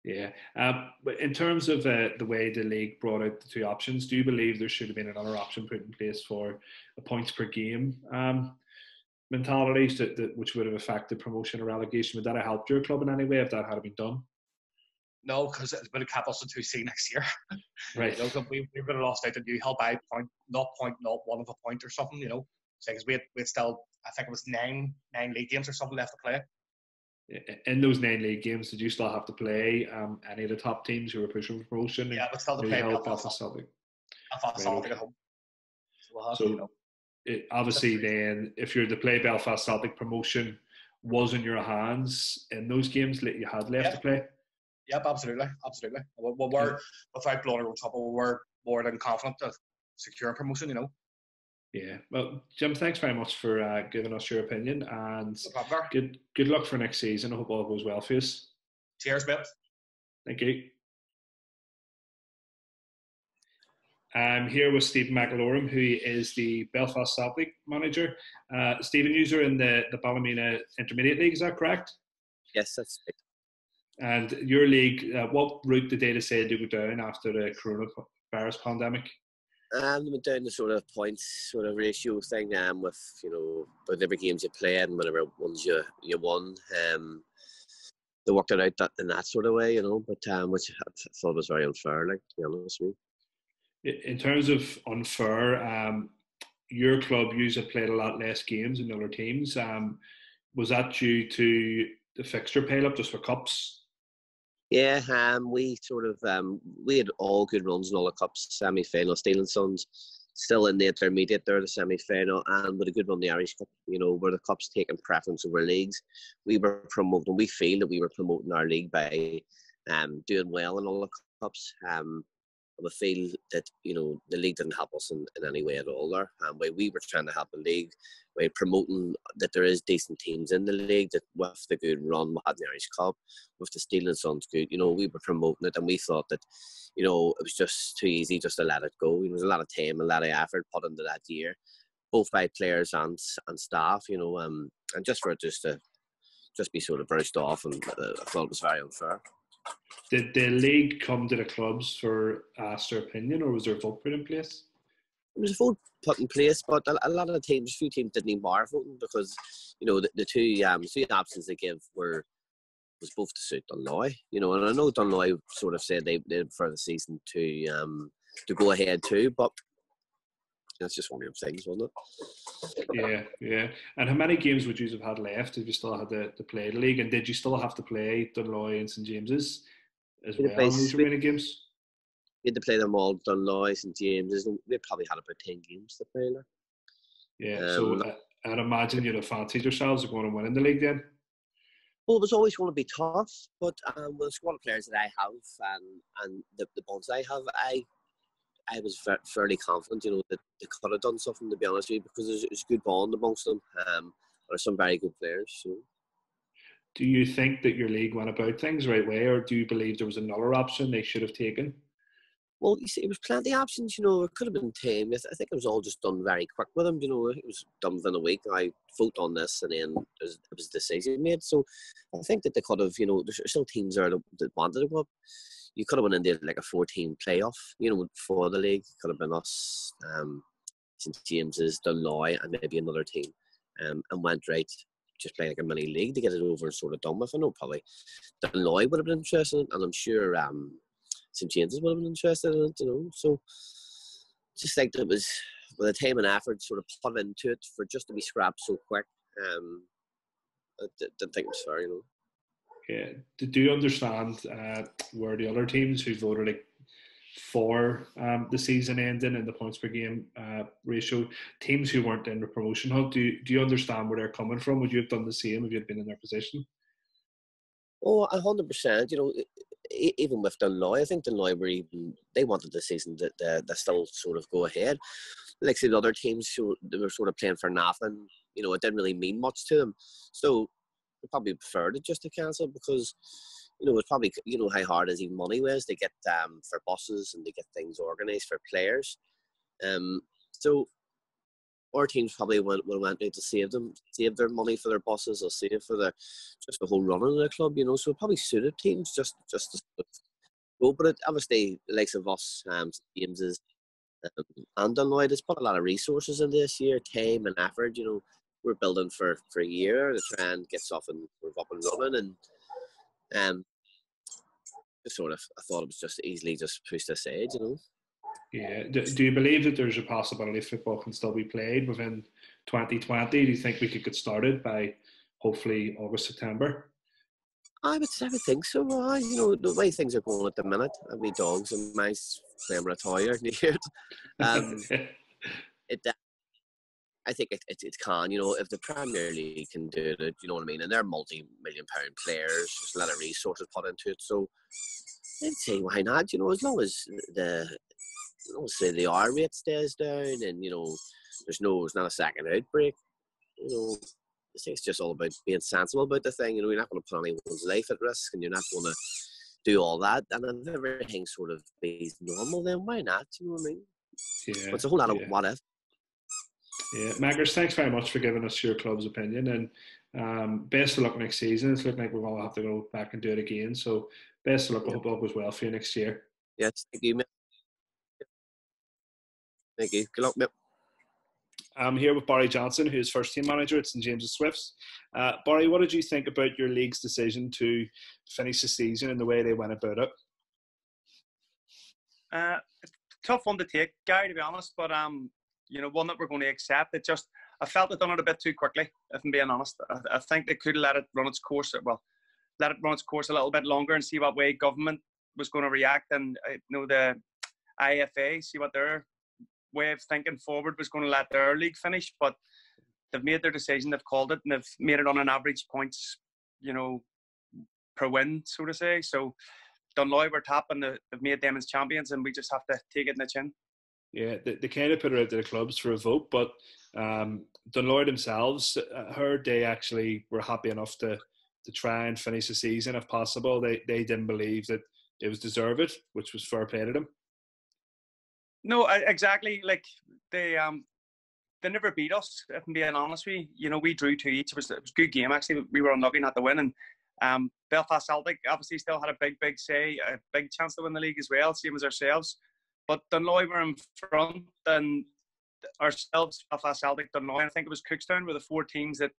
Speaker 1: Yeah. But in terms of the way the league brought out the 2 options, do you believe there should have been another option put in place for a points per game mentalities which would have affected promotion or relegation? Would that have helped your club in any way if that had been done?
Speaker 15: No, because it's going to cap us to 2C next year.
Speaker 1: Right.
Speaker 15: You know, so we would have lost out to New Hill by 0.01 of a point or something, you know. So because we had still, I think it was nine league games or something left to play.
Speaker 1: In those 9 league games, did you still have to play any of the top teams who were pushing for promotion?
Speaker 15: Yeah, but still to play Belfast Celtic. Belfast Celtic at home.
Speaker 1: So obviously then, if you're to play Belfast Celtic, promotion was in your hands in those games that you had left to play.
Speaker 15: Yep, absolutely. We're, without blowing our own trouble, we're more than confident of securing promotion, you know.
Speaker 1: Yeah. Well, Jim, thanks very much for giving us your opinion, and
Speaker 15: no problem.
Speaker 1: Good luck for next season. I hope all goes well for you.
Speaker 15: Cheers, mate.
Speaker 1: Thank you. I'm here with Stephen McAlorum, who is the Belfast Celtic manager. Stephen, you're in the Ballymena Intermediate League, is that correct?
Speaker 16: Yes, that's right.
Speaker 1: And your league, what route did they decide to go down after the coronavirus pandemic?
Speaker 16: They went down the sort of points sort of ratio thing with, you know, with every games you play and whatever ones you won. They worked it out in that sort of way, you know, but which I thought was very unfair, like, to be honest with you.
Speaker 1: In terms of unfair, your club usually played a lot less games than other teams. Was that due to the fixture pile-up just for cups?
Speaker 16: Yeah, we sort of we had all good runs in all the cups. Semi-final, Steel and Sons, still in the intermediate there, the semi-final, and with a good run the Irish Cup. You know, where the cup's taking preference over leagues. We were promoting. We feel that we were promoting our league by doing well in all the cups. I feel that, you know, the league didn't help us in any way at all there. We were trying to help the league by promoting that there is decent teams in the league, that with the good run we had in the Irish Cup, with the Steel and Sons good, you know, we were promoting it, and we thought that, you know, it was just too easy just to let it go. There was a lot of time, a lot of effort put into that year, both by players and staff, you know, and just for it to be sort of brushed off, and I thought it was very unfair.
Speaker 1: Did the league come to the clubs for ask their opinion, or was there a vote put in place?
Speaker 16: There was a vote put in place, but a lot of the teams, a few teams didn't even bother voting because, you know, the two options they gave was both to suit Dunloy, you know, and I know Dunloy sort of said they prefer the season to go ahead too, but that's just one of the things, wasn't
Speaker 1: it? Yeah. And how many games would you have had left if you still had to play the league? And did you still have to play Dunloy and St James's as well in those remaining games?
Speaker 16: We had to play them all, Dunloy, St James's. We probably had about 10 games to play there.
Speaker 1: Yeah, so I'd imagine you'd have fancied yourselves going and winning the league then?
Speaker 16: Well, it was always going to be tough, but with the squad of players that I have and the bonds I have, I was fairly confident, you know, that they could have done something, to be honest with you, because there's a good bond amongst them. There's some very good players. So.
Speaker 1: Do you think that your league went about things the right way, or do you believe there was another option they should have taken?
Speaker 16: Well, you see, it was plenty of options, you know. It could have been time. I think it was all just done very quick with them, you know. It was done within a week. I vote on this, and then it was a decision made. So I think that they could have, you know, there's still teams there that wanted to go up. You could have went into like a 14 playoff, you know, for the league. Could have been us, St James's, Dunloy, and maybe another team, and went right, just play like a mini league to get it over and sort of done with. I know probably Dunloy would have been interested, and I'm sure St James's would have been interested in it, you know. So just think that it was, with the time and effort sort of put into it for just to be scrapped so quick, I didn't think it was fair, you know.
Speaker 1: Yeah. Do you understand where the other teams who voted for the season ending and the points per game ratio, teams who weren't in the promotion hunt, do you understand where they're coming from? Would you have done the same if you had been in their position?
Speaker 16: Oh, 100%. You know, even with Dunloy, I think Dunloy they wanted the season that still sort of go ahead. Like the other teams, they were sort of playing for nothing. You know, it didn't really mean much to them. So they probably preferred it just to cancel because, you know, it's probably, you know, how hard is even money was to get for buses and to get things organised for players. So our teams probably went to save their money for their buses or save for just the whole running of the club, you know. So it probably suited teams just to go. But obviously, the likes of us, James's, and Dunloy has put a lot of resources in this year, time and effort. You know, we're building for a year to try and get stuff and we're up and running, and I thought it was just easily just pushed aside, you know.
Speaker 1: Yeah. Do you believe that there's a possibility football can still be played within 2020? Do you think we could get started by hopefully August, September?
Speaker 16: I would think so. You know, the way things are going at the minute, I'd be dogs and mice playing with a toy out here. I think it can, you know, if the Premier League can do it, you know what I mean, and they're multi-million-pound players, there's a lot of resources put into it, so I'd say why not, you know, as long as the R rate stays down and, you know, there's not a second outbreak, you know, I think it's just all about being sensible about the thing, you know, you're not going to put anyone's life at risk and you're not going to do all that, and if everything sort of is normal, then why not, you know what I mean?
Speaker 1: Yeah.
Speaker 16: It's a whole lot of what if.
Speaker 1: Yeah, Maggers, thanks very much for giving us your club's opinion, and best of luck next season. It's looking like we're going to have to go back and do it again, so best of luck. I hope all goes well for you next year.
Speaker 16: Yes, thank you, mate. Thank you. Good luck, mate.
Speaker 1: I'm here with Barry Johnson, who's first team manager at St James's Swifts. Barry, what did you think about your league's decision to finish the season and the way they went about it?
Speaker 17: Tough one to take, Gary, to be honest, but you know, one that we're going to accept. I felt they'd done it a bit too quickly, if I'm being honest. I think they could have let it run its course a little bit longer and see what way government was going to react, and you know, the IFA, see what their way of thinking forward was going to let their league finish. But they've made their decision, they've called it, and they've made it on an average points, you know, per win, so to say. So Dunloy were top, and they've made them as champions, and we just have to take it in the chin.
Speaker 1: Yeah, they kind of put it out to the clubs for a vote, but Dunloy themselves, I heard they actually were happy enough to try and finish the season if possible. They didn't believe that it was deserved, which was fair play to them.
Speaker 17: No, exactly. Like they never beat us, if I'm being honest with you. You know, we drew 2-2. It was a good game, actually. We were unlucky not to win. And Belfast Celtic obviously still had a big chance to win the league as well, same as ourselves. But Dunloy were in front, and ourselves, Belfast Celtic, Dunloy, I think it was Cookstown, were the four teams that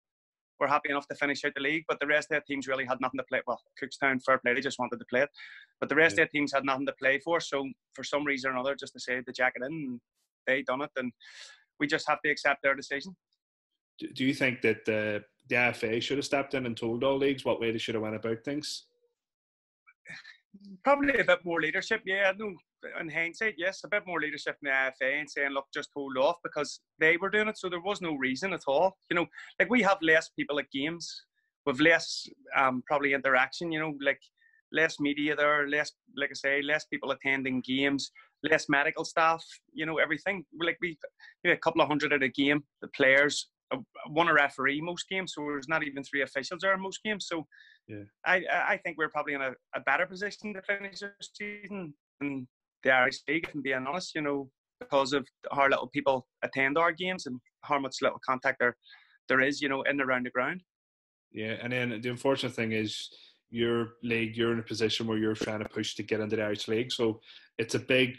Speaker 17: were happy enough to finish out the league. But the rest of the teams really had nothing to play. Well, Cookstown, fair play, they just wanted to play it. But the rest of the teams had nothing to play for. So for some reason or another, just to say the jacket in, and they done it, and we just have to accept their decision.
Speaker 1: Do you think that the IFA should have stepped in and told all leagues what way they should have went about things?
Speaker 17: Probably a bit more leadership, yeah. No, in hindsight, yes, a bit more leadership in the IFA and saying, look, just hold off, because they were doing it, so there was no reason at all. You know, like we have less people at games, with less probably interaction, you know, like less media there, less, like I say, less people attending games, less medical staff, you know, everything. Like we a couple of hundred at a game, the players, one a referee most games, so there's not even 3 officials there in most games. So yeah, I think we're probably in a better position to finish the season than the Irish League, if I'm being honest, you know, because of how little people attend our games and how much little contact there is, you know, in and around the ground. Yeah, and then the unfortunate thing is your league, you're in a position where you're trying to push to get into the Irish League, so it's a big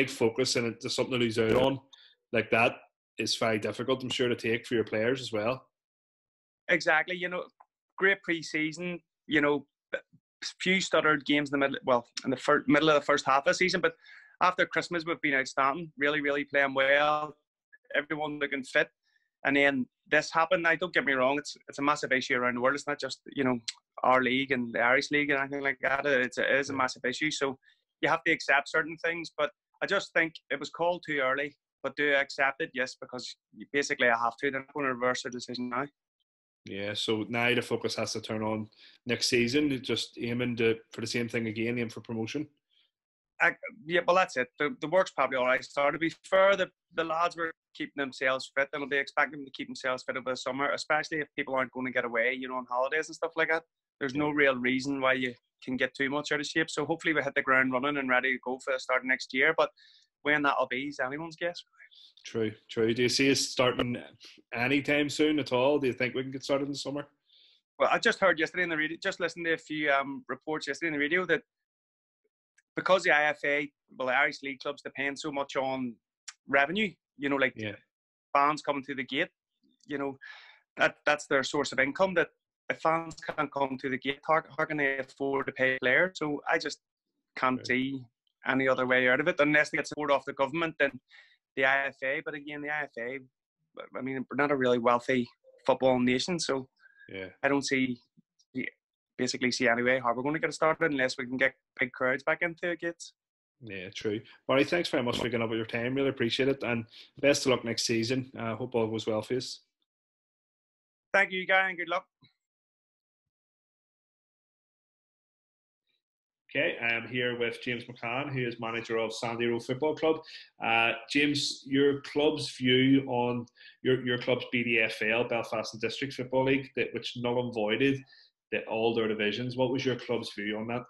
Speaker 17: focus, and it's something to lose out on like that is very difficult, I'm sure, to take for your players as well. Exactly, you know, great pre-season, you know, few stuttered games in the middle of the first half of the season, but after Christmas we've been outstanding, really playing well, everyone looking fit, and then this happened. Now, don't get me wrong, it's a massive issue around the world. It's not just, you know, our league and the Irish League and anything like that. It is a massive issue, so you have to accept certain things, but I just think it was called too early. But do I accept it? Yes, because basically I have to. They're not going to reverse their decision now. Yeah, so now the focus has to turn on next season, just aiming for the same thing again, aim for promotion. Yeah, well, that's it. The work's probably all right. So to be fair, the lads were keeping themselves fit, and they'll be expecting them to keep themselves fit over the summer, especially if people aren't going to get away, you know, on holidays and stuff like that. There's no real reason why you can get too much out of shape. So hopefully we hit the ground running and ready to go for the start of next year. But when that'll be is anyone's guess. True. Do you see us starting anytime soon at all? Do you think we can get started in the summer? Well, I just heard yesterday in the radio, just listened to a few reports yesterday in the radio, that because the IFA, well, the Irish League clubs depend so much on revenue, you know, like fans coming through the gate, you know, that's their source of income, that if fans can't come to the gate, how can they afford to pay players? So I just can't see any other way out of it unless they get support off the government and the IFA. But again, the IFA, I mean, we're not a really wealthy football nation, so I don't basically see any way how we're going to get it started unless we can get big crowds back into the gates.
Speaker 1: Yeah, true. Barry, thanks very much for giving up your time. Really appreciate it, and best of luck next season. Hope all goes well for you.
Speaker 17: Thank you, Gary, and good luck.
Speaker 1: Okay, I am here with James McCann, who is manager of Sandy Row Football Club. James, your club's view on your club's BDFL, Belfast and District Football League, which null and voided all their divisions. What was your club's view on that?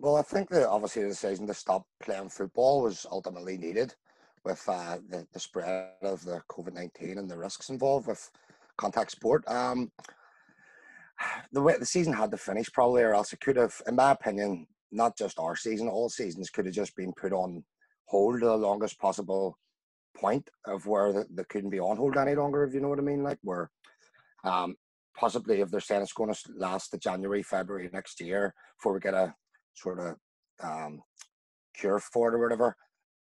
Speaker 18: Well, I think that obviously the decision to stop playing football was ultimately needed with the spread of the COVID-19 and the risks involved with contact sport. The way the season had to finish probably, or else it could have, in my opinion, not just our season, all seasons could have just been put on hold to the longest possible point of where they couldn't be on hold any longer, if you know what I mean. Like where possibly if they're saying it's going to last to January, February next year before we get a sort of cure for it or whatever,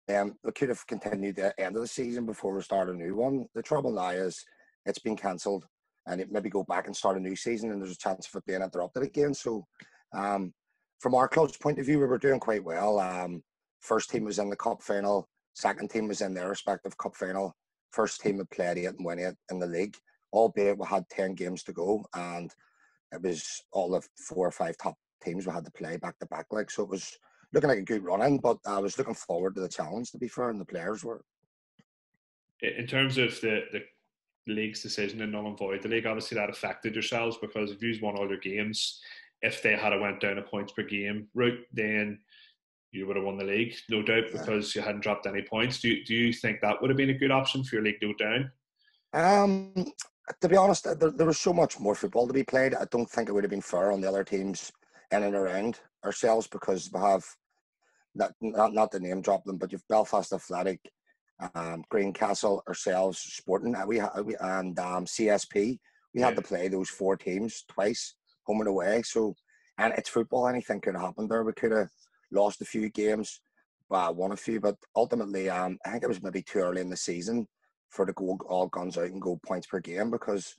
Speaker 18: we could have continued the end of the season before we start a new one. The trouble now is it's been cancelled, and it maybe go back and start a new season, and there's a chance of it being interrupted again. So from our club's point of view, we were doing quite well. First team was in the cup final, second team was in their respective cup final. First team had played 8 and won 8 in the league, albeit we had 10 games to go, and it was all the 4 or 5 top teams we had to play back to back. Like, so it was looking like a good run-in, but I was looking forward to the challenge, to be fair, and the players were.
Speaker 1: In terms of the league's decision to null and void the league, obviously that affected yourselves, because if you won all your games, if they had went down a points per game route, then you would have won the league, no doubt, because you hadn't dropped any points. Do you think that would have been a good option for your league to go
Speaker 18: down? To be honest, there was so much more football to be played. I don't think it would have been fair on the other teams in and around ourselves, because we have not to name drop them, but you've Belfast Athletic, Greencastle, ourselves, Sporting, and CSP. We had to play those 4 teams twice, home and away. So, and it's football. Anything could have happened there. We could have lost a few games, won a few, but ultimately, I think it was maybe too early in the season for to go all guns out and go points per game, because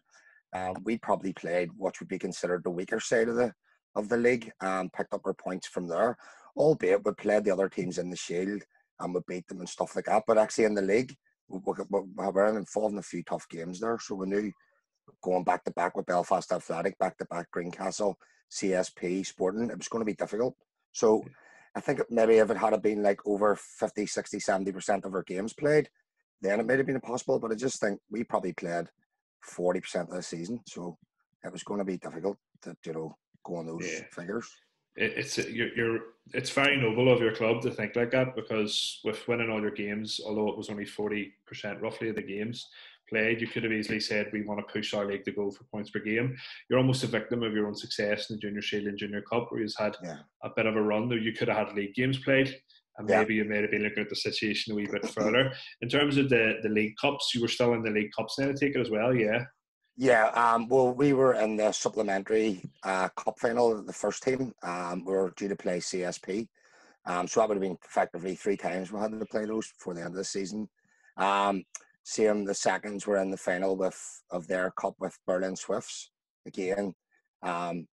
Speaker 18: we probably played what would be considered the weaker side of the league and picked up our points from there. Albeit we played the other teams in the Shield and we beat them and stuff like that. But actually in the league, we were involved in a few tough games there. So we knew going back to back with Belfast Athletic, back to back Greencastle, CSP, Sporting, it was going to be difficult. So I think maybe if it had been like over 50, 60, 70% of our games played, then it might have been possible. But I just think we probably played 40% of the season. So it was going to be difficult to, go on those figures.
Speaker 1: It's very noble of your club to think like that, because with winning all your games, although it was only 40% roughly of the games played, you could have easily said we want to push our league to go for points per game. You're almost a victim of your own success in the Junior Shield and Junior Cup, where you've had a bit of a run, though you could have had league games played, and maybe you may have been looking at the situation a wee bit further. In terms of the league cups, you were still in the league cups then, I take it as well,
Speaker 18: well, we were in the supplementary cup final, the first team. We were due to play CSP. So that would have been effectively 3 times we had to play those before the end of the season. Same, the seconds were in the final of their cup with Berlin Swifts. Again,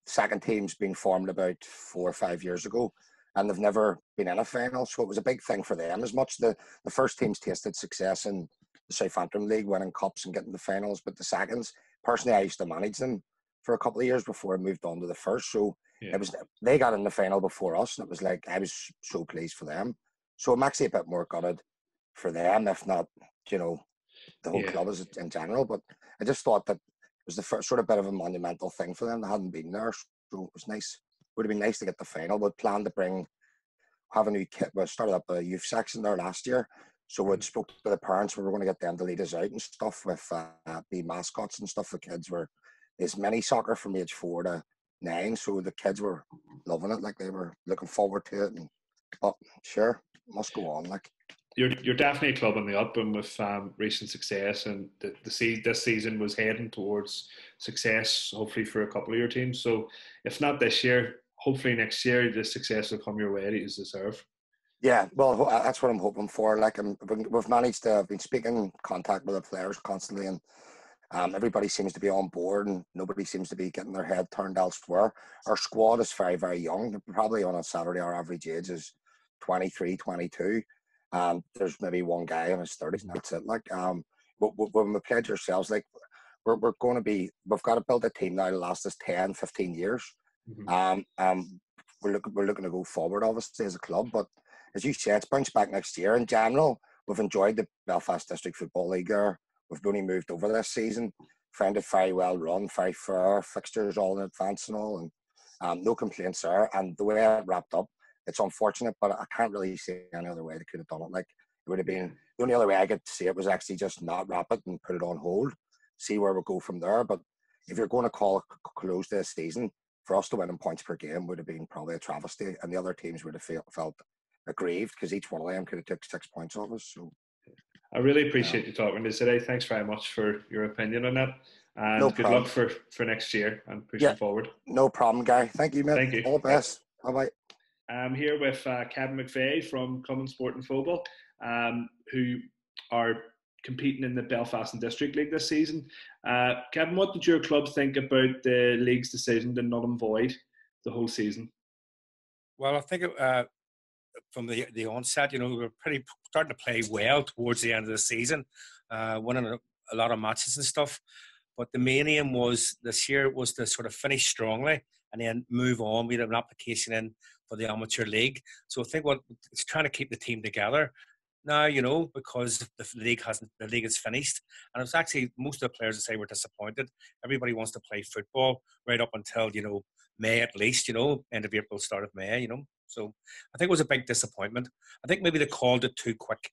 Speaker 18: second team's been formed about 4 or 5 years ago, and they've never been in a final. So it was a big thing for them. As much the first teams tasted success in the Southampton League, winning cups and getting the finals, but the seconds, personally, I used to manage them for a couple of years before I moved on to the first. So it was, they got in the final before us, and it was like, I was so pleased for them. So I'm actually a bit more gutted for them, if not, the whole club is in general. But I just thought that it was the first sort of bit of a monumental thing for them. They hadn't been there, so it was nice. Would have been nice to get the final, but planned to have a new kit. We started up a youth section there last year. So we'd spoke to the parents, we were going to get them to lead us out and stuff with be mascots and stuff. The kids were, it's mini soccer from age 4 to 9. So the kids were loving it, like they were looking forward to it. And, but sure, must go on. Like,
Speaker 1: you're definitely a club on the up, and with recent success, and this season was heading towards success, hopefully for a couple of your teams. So if not this year, hopefully next year, the success will come your way that you deserve.
Speaker 18: Yeah, well, that's what I'm hoping for. Like, we've managed to have been speaking contact with the players constantly, and everybody seems to be on board, and nobody seems to be getting their head turned elsewhere. Our squad is very, very young. Probably on a Saturday, our average age is 23, 22. There's maybe one guy in his 30s, and that's it. Like, when we played yourselves, like, we've got to build a team now to last us 10, 15 years. We're looking to go forward, obviously, as a club, but as you said, it's bounce back next year. In general, we've enjoyed the Belfast District Football League there. We've only moved over this season. Found it very well run, very fair, fixtures all in advance and all, and no complaints there. And the way it wrapped up, it's unfortunate, but I can't really see any other way they could have done it. Like, it would have been, the only other way I could see it was actually just not wrap it and put it on hold, see where we go from there. But if you're going to call it close this season, for us to win in points per game would have been probably a travesty, and the other teams would have felt aggrieved because each one of them could have took 6 points off us. So
Speaker 1: I really appreciate you talking to us today. Thanks very much for your opinion on that, and
Speaker 18: no
Speaker 1: good luck for next year and pushing forward.
Speaker 18: No problem, Guy. Thank you, mate.
Speaker 1: Thank you.
Speaker 18: All the best. Bye bye.
Speaker 1: I'm here with Kevin McVeigh from Cummins Sport and Football, who are competing in the Belfast and District League this season. Kevin, what did your club think about the league's decision to null and void the whole season?
Speaker 19: Well, I think from the onset, we were starting to play well towards the end of the season, winning a lot of matches and stuff. But the main aim was this year was to sort of finish strongly and then move on. We had an application in for the amateur league. So I think it's trying to keep the team together now, because the league is finished. And it's actually, most of the players that say we're disappointed. Everybody wants to play football right up until, May at least, end of April, start of May, So I think it was a big disappointment. I think maybe they called it too quick.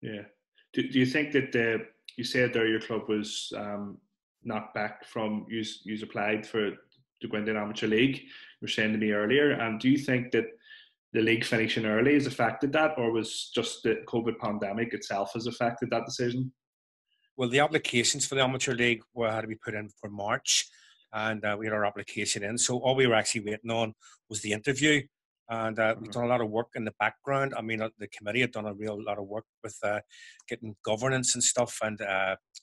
Speaker 1: Yeah. Do you think that you said there your club was knocked back from, you applied to go into an amateur league, you were saying to me earlier, and do you think that the league finishing early has affected that, or was just the COVID pandemic itself has affected that decision?
Speaker 19: Well, the applications for the amateur league had to be put in for March, and we had our application in. So all we were actually waiting on was the interview, and we've done a lot of work in the background. I mean, the committee had done a real lot of work with getting governance and stuff, and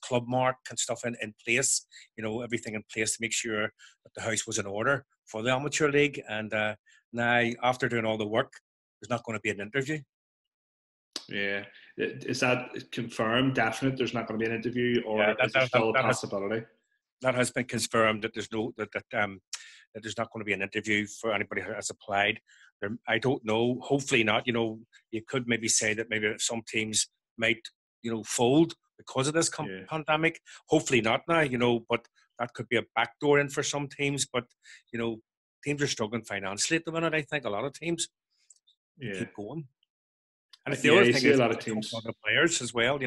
Speaker 19: club mark and stuff in place, everything in place to make sure that the house was in order for the amateur league. And now, after doing all the work, there's not going to be an interview.
Speaker 1: Yeah. Is that confirmed, definite, there's not going to be an interview, or is there still a possibility?
Speaker 19: That has been confirmed, that there's that there's not going to be an interview for anybody who has applied. I don't know, hopefully not. You could maybe say that maybe some teams might, fold because of this pandemic. Hopefully not now, but that could be a backdoor in for some teams. But, teams are struggling financially at the minute, I think, a lot of teams. Keep going. And the other thing is, a lot of teams, other players as well,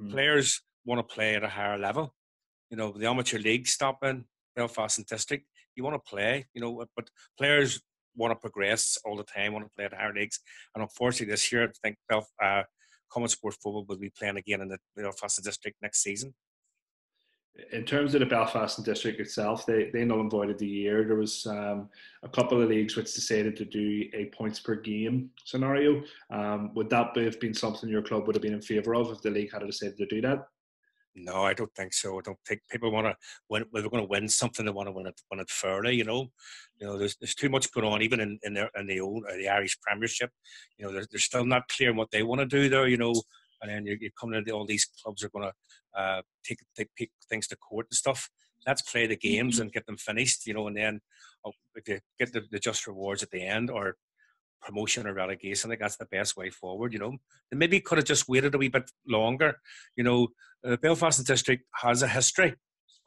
Speaker 19: players want to play at a higher level. The amateur league stopping, Belfast and District, you want to play, but players want to progress all the time, want to play at higher leagues. And unfortunately this year, I think Cummins Sport Football will be playing again in the Belfast and District next season.
Speaker 1: In terms of the Belfast and District itself, they null and voided the year. There was a couple of leagues which decided to do a points per game scenario. Would that have been something your club would have been in favour of if the league had decided to do that?
Speaker 19: No, I don't think so. I don't think people want to win. We're going to win something. They want to win it fairly. There's too much going on, even in the Irish Premiership. They're still not clear what they want to do there. And then you're coming into all these clubs are going to take things to court and stuff. Let's play the games and get them finished. And then if you get the just rewards at the end, or promotion or relegation, I think that's the best way forward. They maybe could have just waited a wee bit longer. Belfast and District has a history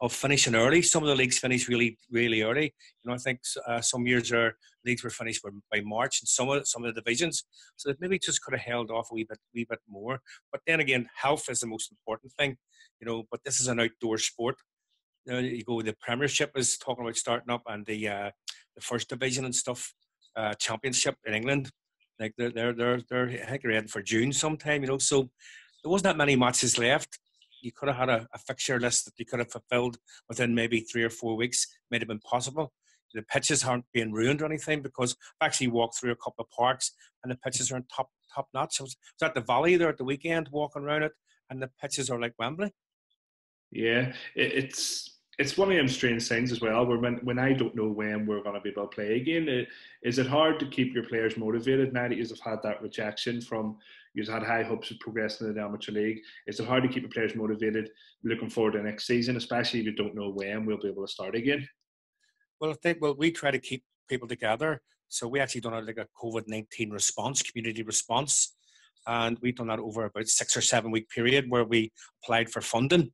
Speaker 19: of finishing early. Some of the leagues finish really, really early. I think some years our leagues were finished by March, and some of the divisions. So they maybe just could have held off a wee bit more. But then again, health is the most important thing. But this is an outdoor sport. The Premiership is talking about starting up, and the First Division and stuff. Championship in England Like they're I think they're heading for June sometime, you know. So there wasn't that many matches left. You could have had a fixture list that you could have fulfilled within maybe 3 or 4 weeks. Might have been possible. The pitches aren't being ruined or anything, because I've actually walked through a couple of parks and the pitches are in top notch. I was at the Valley there at the weekend walking around it, and the pitches are like Wembley.
Speaker 1: Yeah, it's one of them strange things as well. Where when I don't know when we're going to be able to play again, is it hard to keep your players motivated now that you've had that rejection from? You've had high hopes of progressing in the amateur league. Is it hard to keep your players motivated, looking forward to next season, especially if you don't know when we'll be able to start again?
Speaker 19: Well, I think we try to keep people together. So we actually done a COVID-19 response, community response, and we've done that over about 6 or 7 week period where we applied for funding.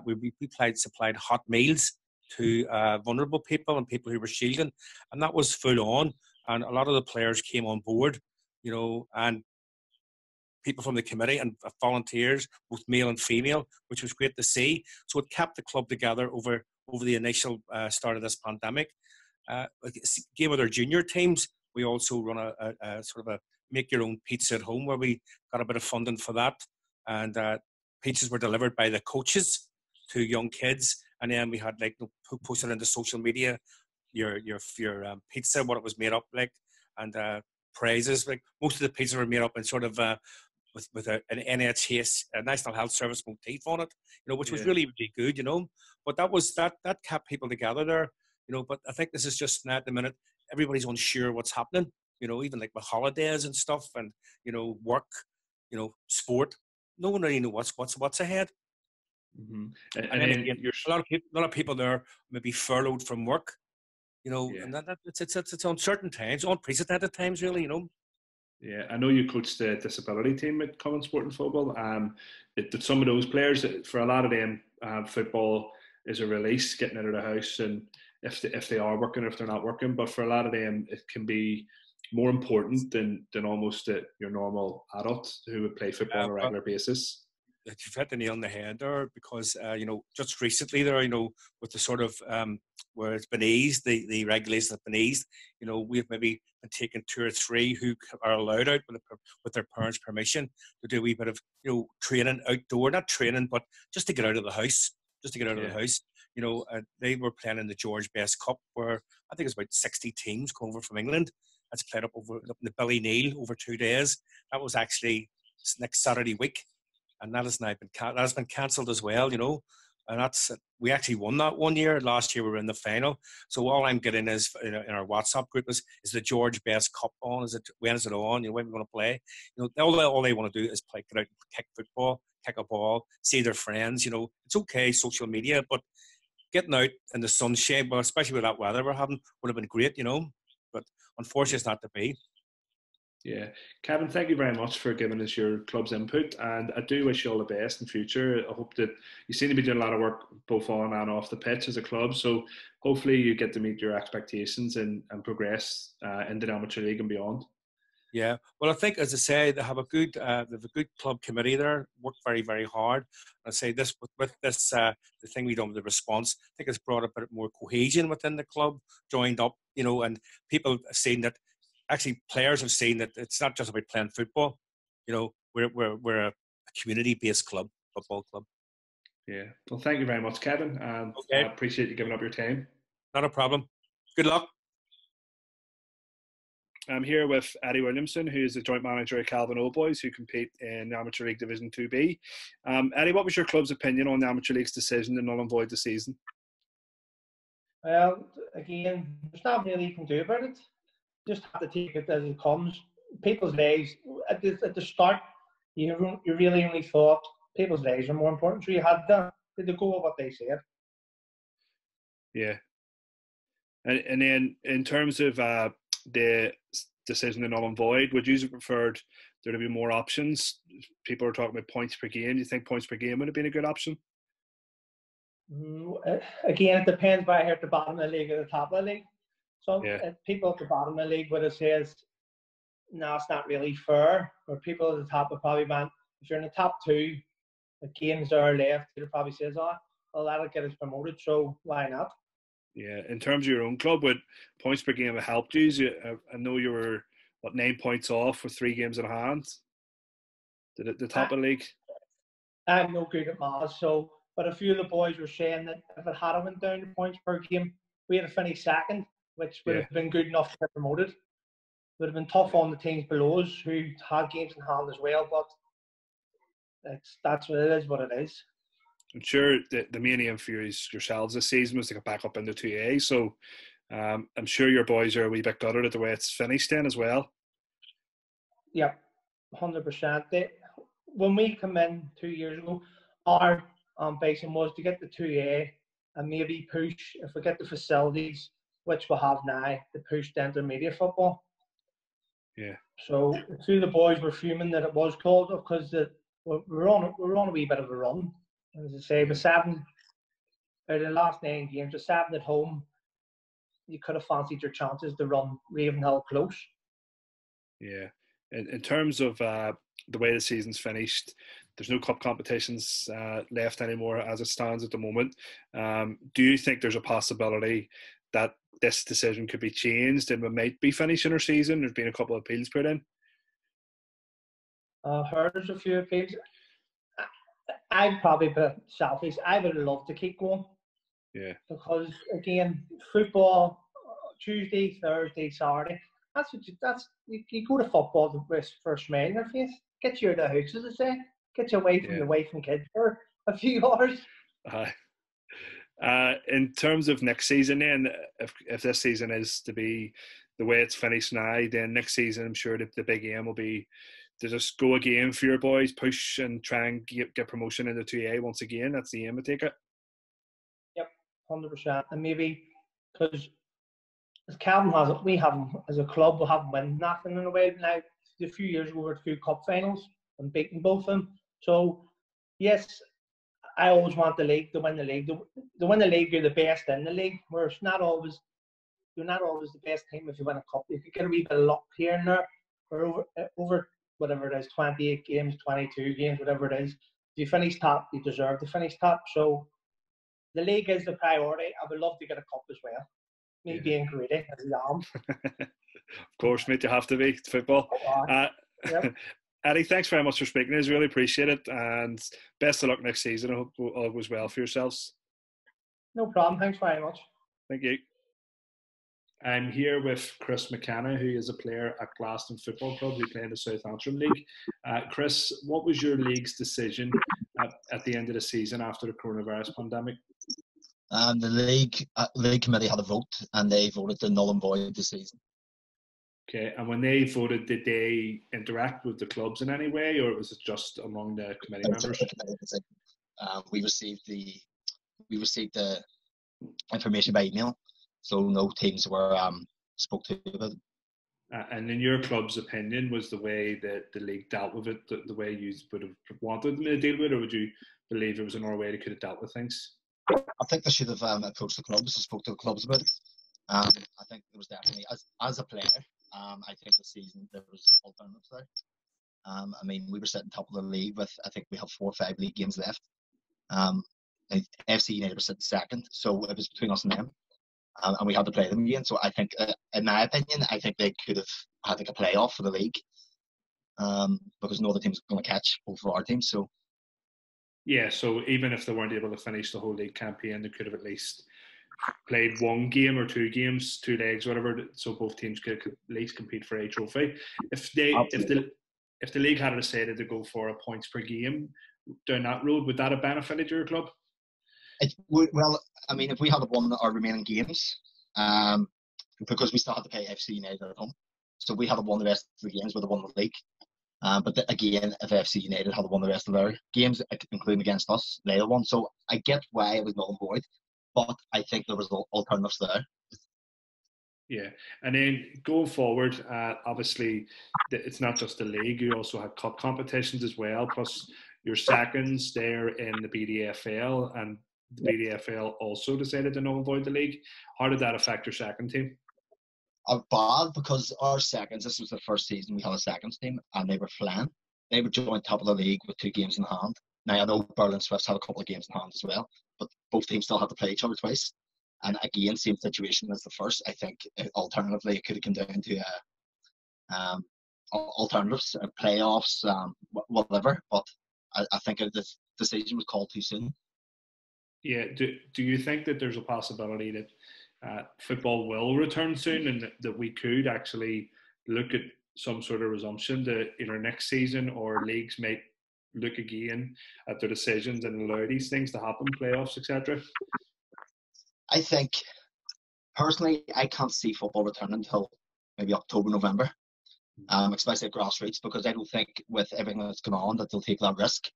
Speaker 19: We supplied hot meals to vulnerable people and people who were shielding, and that was full on. And a lot of the players came on board, you know, and people from the committee and volunteers, both male and female, which was great to see. So it kept the club together over the initial start of this pandemic. Game with our junior teams, we also run a sort of a make your own pizza at home, where we got a bit of funding for that, and pizzas were delivered by the coaches to young kids, and then we had posted into social media your pizza, what it was made up like, and prizes. Like most of the pizzas were made up in sort of with an NHS, a National Health Service motif on it, you know, which was really, really good, you know. But that kept people together there, you know. But I think this is just now at the minute, everybody's unsure what's happening, you know, even like with holidays and stuff, and you know, work, you know, sport. No one really knows what's ahead.
Speaker 1: Mm-hmm.
Speaker 19: And then again, a lot of people there may be furloughed from work, you know, and it's uncertain times, unprecedented times, really, you know.
Speaker 1: Yeah, I know you coached the disability team at Common Sport and Football. Some of those players, for a lot of them, football is a release, getting out of the house, and if they are working, or if they're not working. But for a lot of them, it can be more important than almost your normal adult who would play football on a regular basis.
Speaker 19: You've hit the nail on the head there, because you know, just recently there, you know, with the sort of where it's been eased, the regulations have been eased. You know, we've maybe been taking 2 or 3 who are allowed out with their parents' permission to do a wee bit of, you know, training outdoor, not training, but just to get out of the house, You know, they were playing in the George Best Cup, where I think it's about 60 teams come over from England. That's played up in the Billy Neal over 2 days. That was actually next Saturday week. And that has been cancelled as well, you know. And we actually won that one year. Last year we were in the final. So all I'm getting is in our WhatsApp group is the George Best Cup on? When is it on? You know, when we're going to play? You know, all they want to do is play, get out, kick football, kick a ball, see their friends. You know, it's okay, social media, but getting out in the sunshine, well, especially with that weather we're having, would have been great, you know. But unfortunately, it's not to be.
Speaker 1: Yeah, Kevin, thank you very much for giving us your club's input, and I do wish you all the best in future. I hope that you seem to be doing a lot of work both on and off the pitch as a club, so hopefully you get to meet your expectations and progress into the amateur league and beyond.
Speaker 19: Yeah, well, I think, as I say, they have a good club committee there. Work very, very hard. I say this with this the thing we done with the response. I think it's brought a bit more cohesion within the club, joined up, you know, and people have seen that. Actually, players have seen that it's not just about playing football. You know, we're a community-based football club.
Speaker 1: Yeah. Well, thank you very much, Kevin. I appreciate you giving up your time.
Speaker 19: Not a problem. Good luck.
Speaker 1: I'm here with Eddie Williamson, who is the joint manager at Calvin Oldboys, who compete in the Amateur League Division 2B. Eddie, what was your club's opinion on the Amateur League's decision to null and void the season?
Speaker 20: Well, again, there's not really you can do about it. Just have to take it as it comes. People's lives, at the start, you really only thought people's lives are more important, so you had to go with what they said.
Speaker 1: Yeah. And then in terms of the decision to null and void, would you have preferred there to be more options? People are talking about points per game. Do you think points per game would have been a good option?
Speaker 20: Again, it depends by at the bottom of the league or the top of the league. So people at the bottom of the league would have said, no, it's not really fair. Or people at the top would probably want, if you're in the top 2, the games are left, they'll probably says, oh, well, that'll get us promoted, so why not?
Speaker 1: Yeah, in terms of your own club, would points per game have helped you? I know you were 9 points off with 3 games in hand. The top of the league.
Speaker 20: I'm no good at maths, but a few of the boys were saying that if it had went down to points per game, we had to finish second, which would have been good enough to get promoted. It would have been tough on the teams below us who had games in hand as well, but that's what it is. What it is.
Speaker 1: I'm sure the main aim for yourselves this season was to get back up into 2A, so I'm sure your boys are a wee bit gutted at the way it's finished then as well.
Speaker 20: Yep, 100%. When we come in 2 years ago, our ambition was to get the 2A and maybe push, if we get the facilities, which we have now, to push the intermediate football.
Speaker 1: Yeah.
Speaker 20: So a few of the boys were fuming that it was called because we're on a wee bit of a run. As I say, with 7 out of the last 9 games, with 7 at home, you could have fancied your chances to run Ravenhill close.
Speaker 1: Yeah. In terms of the way the season's finished, there's no cup competitions left anymore as it stands at the moment. Do you think there's a possibility that this decision could be changed and we might be finishing our season? There's been a couple of appeals put in.
Speaker 20: Heard there's a few appeals. I'd probably be selfish. I would love to keep going.
Speaker 1: Yeah.
Speaker 20: Because again, football, Tuesday, Thursday, Saturday. You go to football for a smile on your face. Get you out of the house, as I say. Get you away from the wife and kids for a few hours.
Speaker 1: In terms of next season, then, if this season is to be the way it's finished now, then next season I'm sure the big aim will be to just go again for your boys, push and try and get promotion into 2A once again. That's the aim, I take it.
Speaker 20: Yep, 100%. And maybe because as Calvin has it, we haven't, as a club, we haven't won nothing in a way. Now, a few years ago, we were 2 cup finals and beaten both of them. So, yes, I always want the league to win the league. To win the league, you're the best in the league. Where it's not always, you're not always the best team if you win a cup. You could get a wee bit of luck here and there. Or over whatever it is, 28 games, 22 games, whatever it is. If you finish top, you deserve to finish top. So, the league is the priority. I would love to get a cup as well. Me being greedy as I am.
Speaker 1: Of course, mate, you have to be. It's football.
Speaker 20: Yep.
Speaker 1: Eddie, thanks very much for speaking to us. Really appreciate it. And best of luck next season. I hope all goes well for yourselves.
Speaker 20: No problem. Thanks very much.
Speaker 1: Thank you. I'm here with Chris McKenna, who is a player at Glaston Football Club who play in the South Antrim League. Chris, what was your league's decision at the end of the season after the coronavirus pandemic?
Speaker 21: The league committee had a vote and they voted to null and void the season.
Speaker 1: Okay, and when they voted, did they interact with the clubs in any way, or was it just among the committee members?
Speaker 21: We received the information by email, so no teams were spoke to about it.
Speaker 1: And in your club's opinion, was the way that the league dealt with it the way you would have wanted them to deal with it, or would you believe there was another way they could have dealt with things?
Speaker 21: I think they should have approached the clubs and spoke to the clubs about it. I think there was definitely, as a player, I think this season there was alternatives there. I mean, we were sitting top of the league with, I think we have 4 or 5 league games left. FC United were sitting second, so it was between us and them. And we had to play them again. So I think, in my opinion, I think they could have had like a playoff for the league, because no other team's going to catch both of our teams. So.
Speaker 1: Yeah, so even if they weren't able to finish the whole league campaign, they could have at least played 1 game or 2 games, 2 legs, whatever, so both teams could at least compete for a trophy. If the league had decided to go for a points per game down that road, would that have benefited your club?
Speaker 21: Well, I mean, if we had won our remaining games, because we still had to pay FC United at home, so we had won the rest of the games, we'd have won the league. But again, if FC United had won the rest of their games, including against us, they'd have won. So I get why it was null and void, but I think there was alternatives there.
Speaker 1: Yeah, and then going forward, obviously, it's not just the league. You also have cup competitions as well, plus your seconds there in the BDFL, and the BDFL also decided to null and void the league. How did that affect your second team?
Speaker 21: Bad, because our seconds, this was the first season we had a seconds team, and they were flying. They were joined top of the league with 2 games in hand. Now, I know Berlin Swifts had a couple of games in hand as well, but both teams still had to play each other twice. And again, same situation as the first. I think alternatively it could have come down to alternatives, playoffs, whatever. But I think the decision was called too soon.
Speaker 1: Yeah. Do you think that there's a possibility that football will return soon, and that we could actually look at some sort of resumption to either next season, or leagues might look again at their decisions and allow these things to happen, playoffs, etc.?
Speaker 21: I think, personally, I can't see football returning until maybe October, November, especially at grassroots, because I don't think with everything that's going on that they'll take that risk.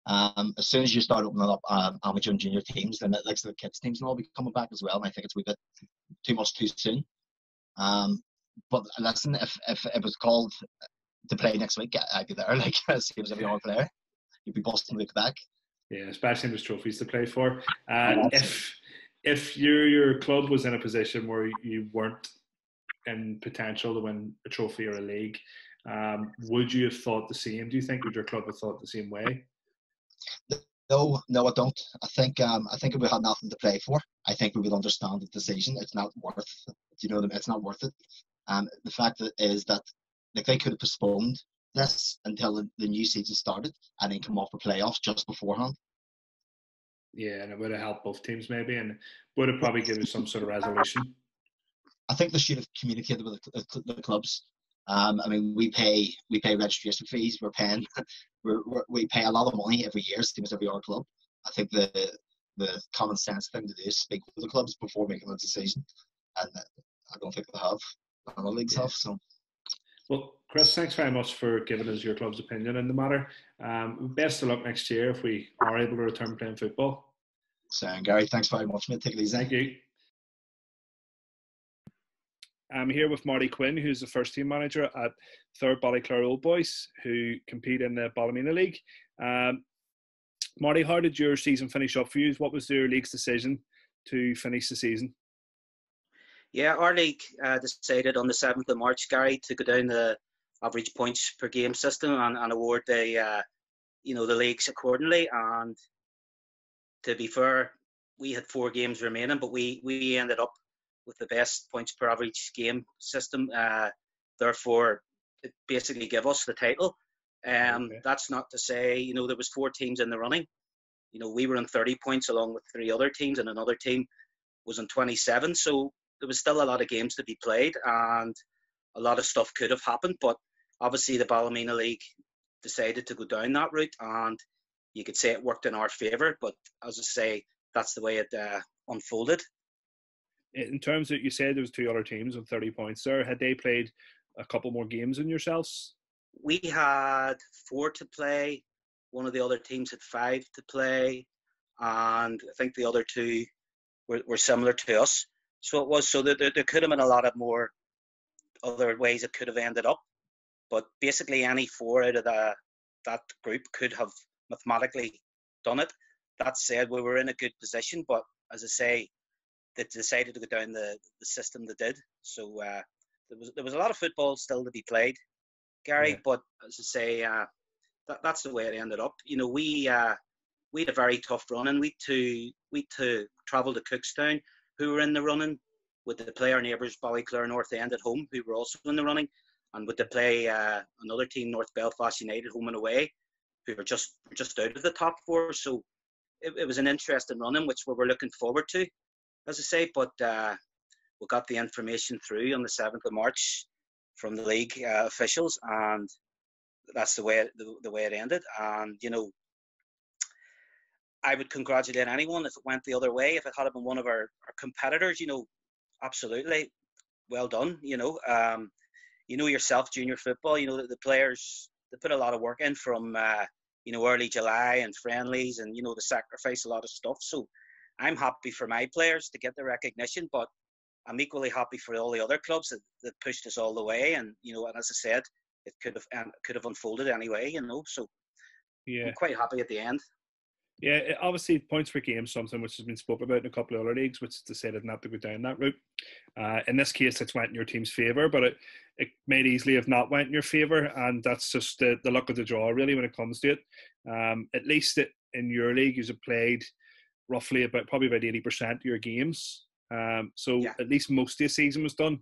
Speaker 21: As soon as you start opening up amateur and junior teams, then it looks like the kids teams will all be coming back as well, and I think it's a wee bit too much too soon. But listen, if it was called to play next week, I'd be there, like same as every other player. You'd be busting the week back.
Speaker 1: Yeah, especially if there's trophies to play for. If your club was in a position where you weren't in potential to win a trophy or a league, would you have thought the same? Do you think would your club have thought the same way?
Speaker 21: No, I don't. I think if we had nothing to play for, I think we would understand the decision. It's not worth. You know what I mean? It's not worth it. The fact is that like they could have postponed this until the new season started and then come off the playoffs just beforehand.
Speaker 1: Yeah, and it would have helped both teams maybe, and would have probably given some sort of resolution.
Speaker 21: I think they should have communicated with the clubs. I mean, we pay registration fees. We pay a lot of money every year, same as every other club. I think the common sense thing to do is speak with the clubs before making a decision, and I don't think they have. None of the leagues have. So.
Speaker 1: Well, Chris, thanks very much for giving us your club's opinion in the matter. Best of luck next year if we are able to return playing football.
Speaker 21: So, Gary, thanks very much, mate. Take it easy.
Speaker 1: Thank you. I'm here with Marty Quinn, who's the first team manager at 3rd Ballyclare Old Boys, who compete in the Ballymena League. Marty, how did your season finish up for you? What was your league's decision to finish the season?
Speaker 2: Yeah, our league decided on the 7th of March, Gary, to go down the average points per game system and award the leagues accordingly. And to be fair, we had 4 games remaining, but we ended up with the best points per average game system. Therefore, it basically gave us the title. Okay. That's not to say, there was 4 teams in the running. We were on 30 points along with 3 other teams, and another team was on 27. So there was still a lot of games to be played, and a lot of stuff could have happened. But obviously, the Ballymena League decided to go down that route, and you could say it worked in our favour. But as I say, that's the way it unfolded.
Speaker 1: In terms of, you said there was 2 other teams on 30 points there. Had they played a couple more games than yourselves?
Speaker 2: We had 4 to play. One of the other teams had 5 to play, and I think the other 2 were similar to us. So it was. So there could have been a lot of more other ways it could have ended up. But basically, any 4 out of that group could have mathematically done it. That said, we were in a good position. But as I say, they decided to go down the system they did. So there was a lot of football still to be played, Gary. Yeah. But as I say, that's the way it ended up. We had a very tough run, and we to travel to Cookstown, who were in the running, with to play our neighbours Ballyclare North End at home, who were also in the running, and with to play another team, North Belfast United, home and away, who were just out of the top 4. So it was an interesting running, which we were looking forward to, as I say. But we got the information through on the 7th of March from the league officials, and that's the way it ended. And I would congratulate anyone if it went the other way. If it had been one of our competitors, absolutely, well done. Yourself, junior football. The players, they put a lot of work in from early July and friendlies, and they sacrifice a lot of stuff. So I'm happy for my players to get the recognition, but I'm equally happy for all the other clubs that pushed us all the way. And and as I said, it could have unfolded anyway. So yeah, I'm quite happy at the end.
Speaker 1: Yeah, obviously points per game is something which has been spoken about in a couple of other leagues, which decided not to go down that route. In this case, it's went in your team's favour, but it may easily have not went in your favour, and that's just the luck of the draw, really, when it comes to it. At least in your league, you've played roughly probably about 80% of your games. So yeah. At least most of the season was done.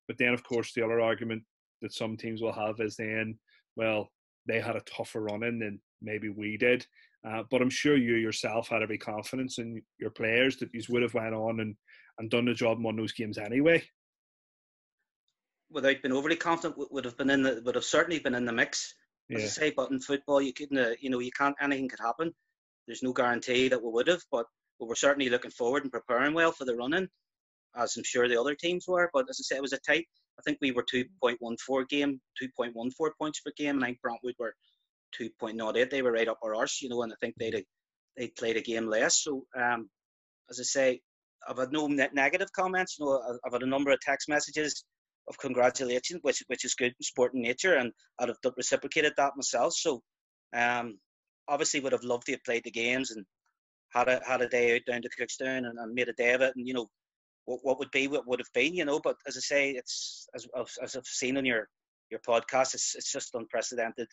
Speaker 1: But then, of course, the other argument that some teams will have is then, well, they had a tougher run in than maybe we did. But I'm sure you yourself had every confidence in your players that you would have went on and done the job and won those games anyway.
Speaker 2: Without being overly confident, would have certainly been in the mix. As I say, but in football, you couldn't, you can't. Anything could happen. There's no guarantee that we would have, but we're certainly looking forward and preparing well for the run-in, as I'm sure the other teams were. But as I say, it was a tight. I think we were 2.14 points per game, and I think Brantwood were 2.08. They were right up our arse, and I think they played a game less. So, as I say, I've had no negative comments. I've had a number of text messages of congratulations, which is good in sport in nature, and I'd have reciprocated that myself. So, obviously, would have loved to have played the games and had a day out down to Cookstown and made a day of it, and what would have been, But as I say, it's as I've seen on your podcast, it's just unprecedented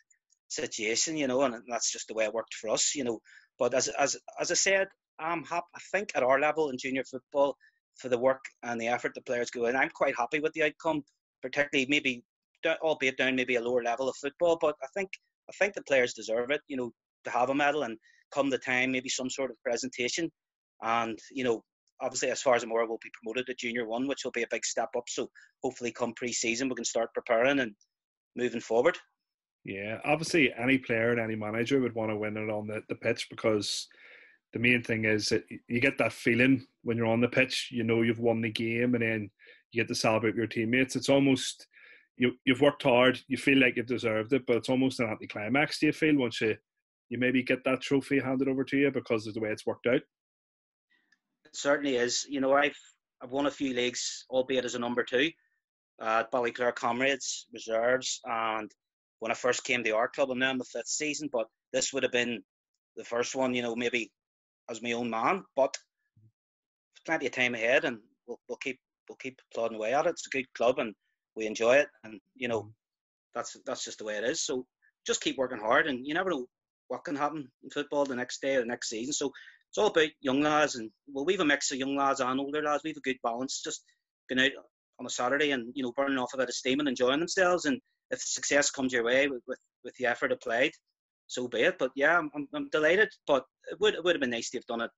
Speaker 2: situation, and that's just the way it worked for us, But as I said, I'm happy. I think at our level in junior football, for the work and the effort the players go in, I'm quite happy with the outcome, particularly maybe, albeit down maybe a lower level of football. But I think the players deserve it, to have a medal, and come the time, maybe some sort of presentation. And, obviously, as far as I'm aware, we'll be promoted to Junior 1, which will be a big step up. So hopefully come pre-season, we can start preparing and moving forward.
Speaker 1: Yeah, obviously any player and any manager would want to win it on the pitch, because the main thing is that you get that feeling when you're on the pitch, you've won the game, and then you get to celebrate with your teammates. It's almost, you've worked hard, you feel like you've deserved it, but it's almost an anticlimax, do you feel, once you maybe get that trophy handed over to you because of the way it's worked out?
Speaker 2: It certainly is. I've won a few leagues, albeit as a number 2, at Ballyclare Comrades, Reserves, and when I first came to our club, I'm now in the 5th season, but this would have been the first one, maybe as my own man, but plenty of time ahead, and we'll keep plodding away at it. It's a good club and we enjoy it, and that's just the way it is. So just keep working hard, and you never know what can happen in football the next day or the next season. So it's all about young lads, and we've a mix of young lads and older lads. We've a good balance, just going out on a Saturday and burning off a bit of steam and enjoying themselves. And if success comes your way with the effort applied, so be it. But yeah, I'm delighted. But it would have been nice to have done it,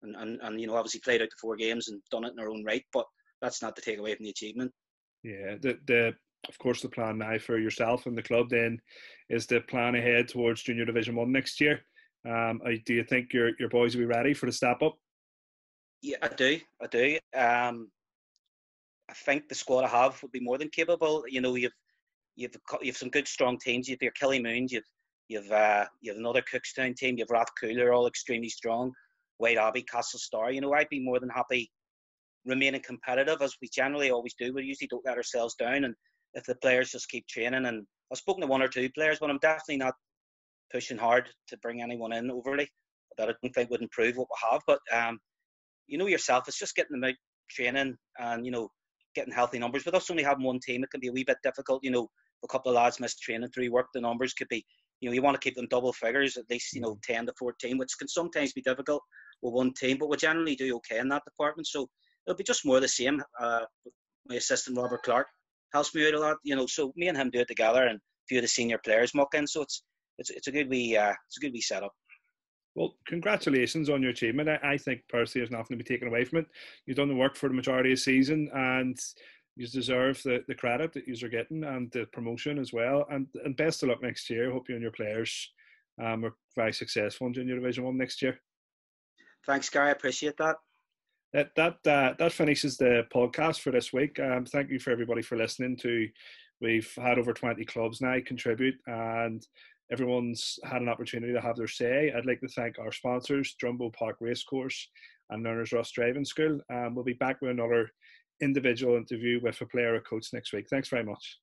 Speaker 2: and obviously played out the 4 games and done it in our own right. But that's not to take away from the achievement.
Speaker 1: Yeah, of course, the plan now for yourself and the club then is to plan ahead towards Junior Division 1 next year. Do you think your boys will be ready for the step up?
Speaker 2: Yeah, I do. I think the squad I have would be more than capable. You've some good strong teams. You've your Killy Moons. You've another Cookstown team. You've Rathcoole, they're all extremely strong. White Abbey, Castle Star. I'd be more than happy remaining competitive, as we generally always do. We usually don't let ourselves down, and if the players just keep training, and I've spoken to 1 or 2 players, but I'm definitely not pushing hard to bring anyone in overly that I don't think would improve what we have. But yourself, it's just getting them out training and getting healthy numbers. With us only having 1 team, it can be a wee bit difficult. A couple of lads miss training through work, the numbers could be, you want to keep them double figures, at least 10 to 14, which can sometimes be difficult with 1 team, but we generally do okay in that department. So it'll be just more of the same. My assistant Robert Clark helps me out a lot, so me and him do it together, and a few of the senior players muck in. So it's a good wee setup.
Speaker 1: Well, congratulations on your achievement. I think personally there's nothing to be taken away from it. You've done the work for the majority of the season, and you deserve the credit that you're getting and the promotion as well. And best of luck next year. I hope you and your players are very successful in Junior Division 1 next year.
Speaker 2: Thanks, Gary. I appreciate that.
Speaker 1: That finishes the podcast for this week. Thank you for everybody for listening we've had over 20 clubs now contribute, and everyone's had an opportunity to have their say. I'd like to thank our sponsors, Drumbo Park Racecourse and Learners Ross Driving School. We'll be back with another individual interview with a player or coach next week. Thanks very much.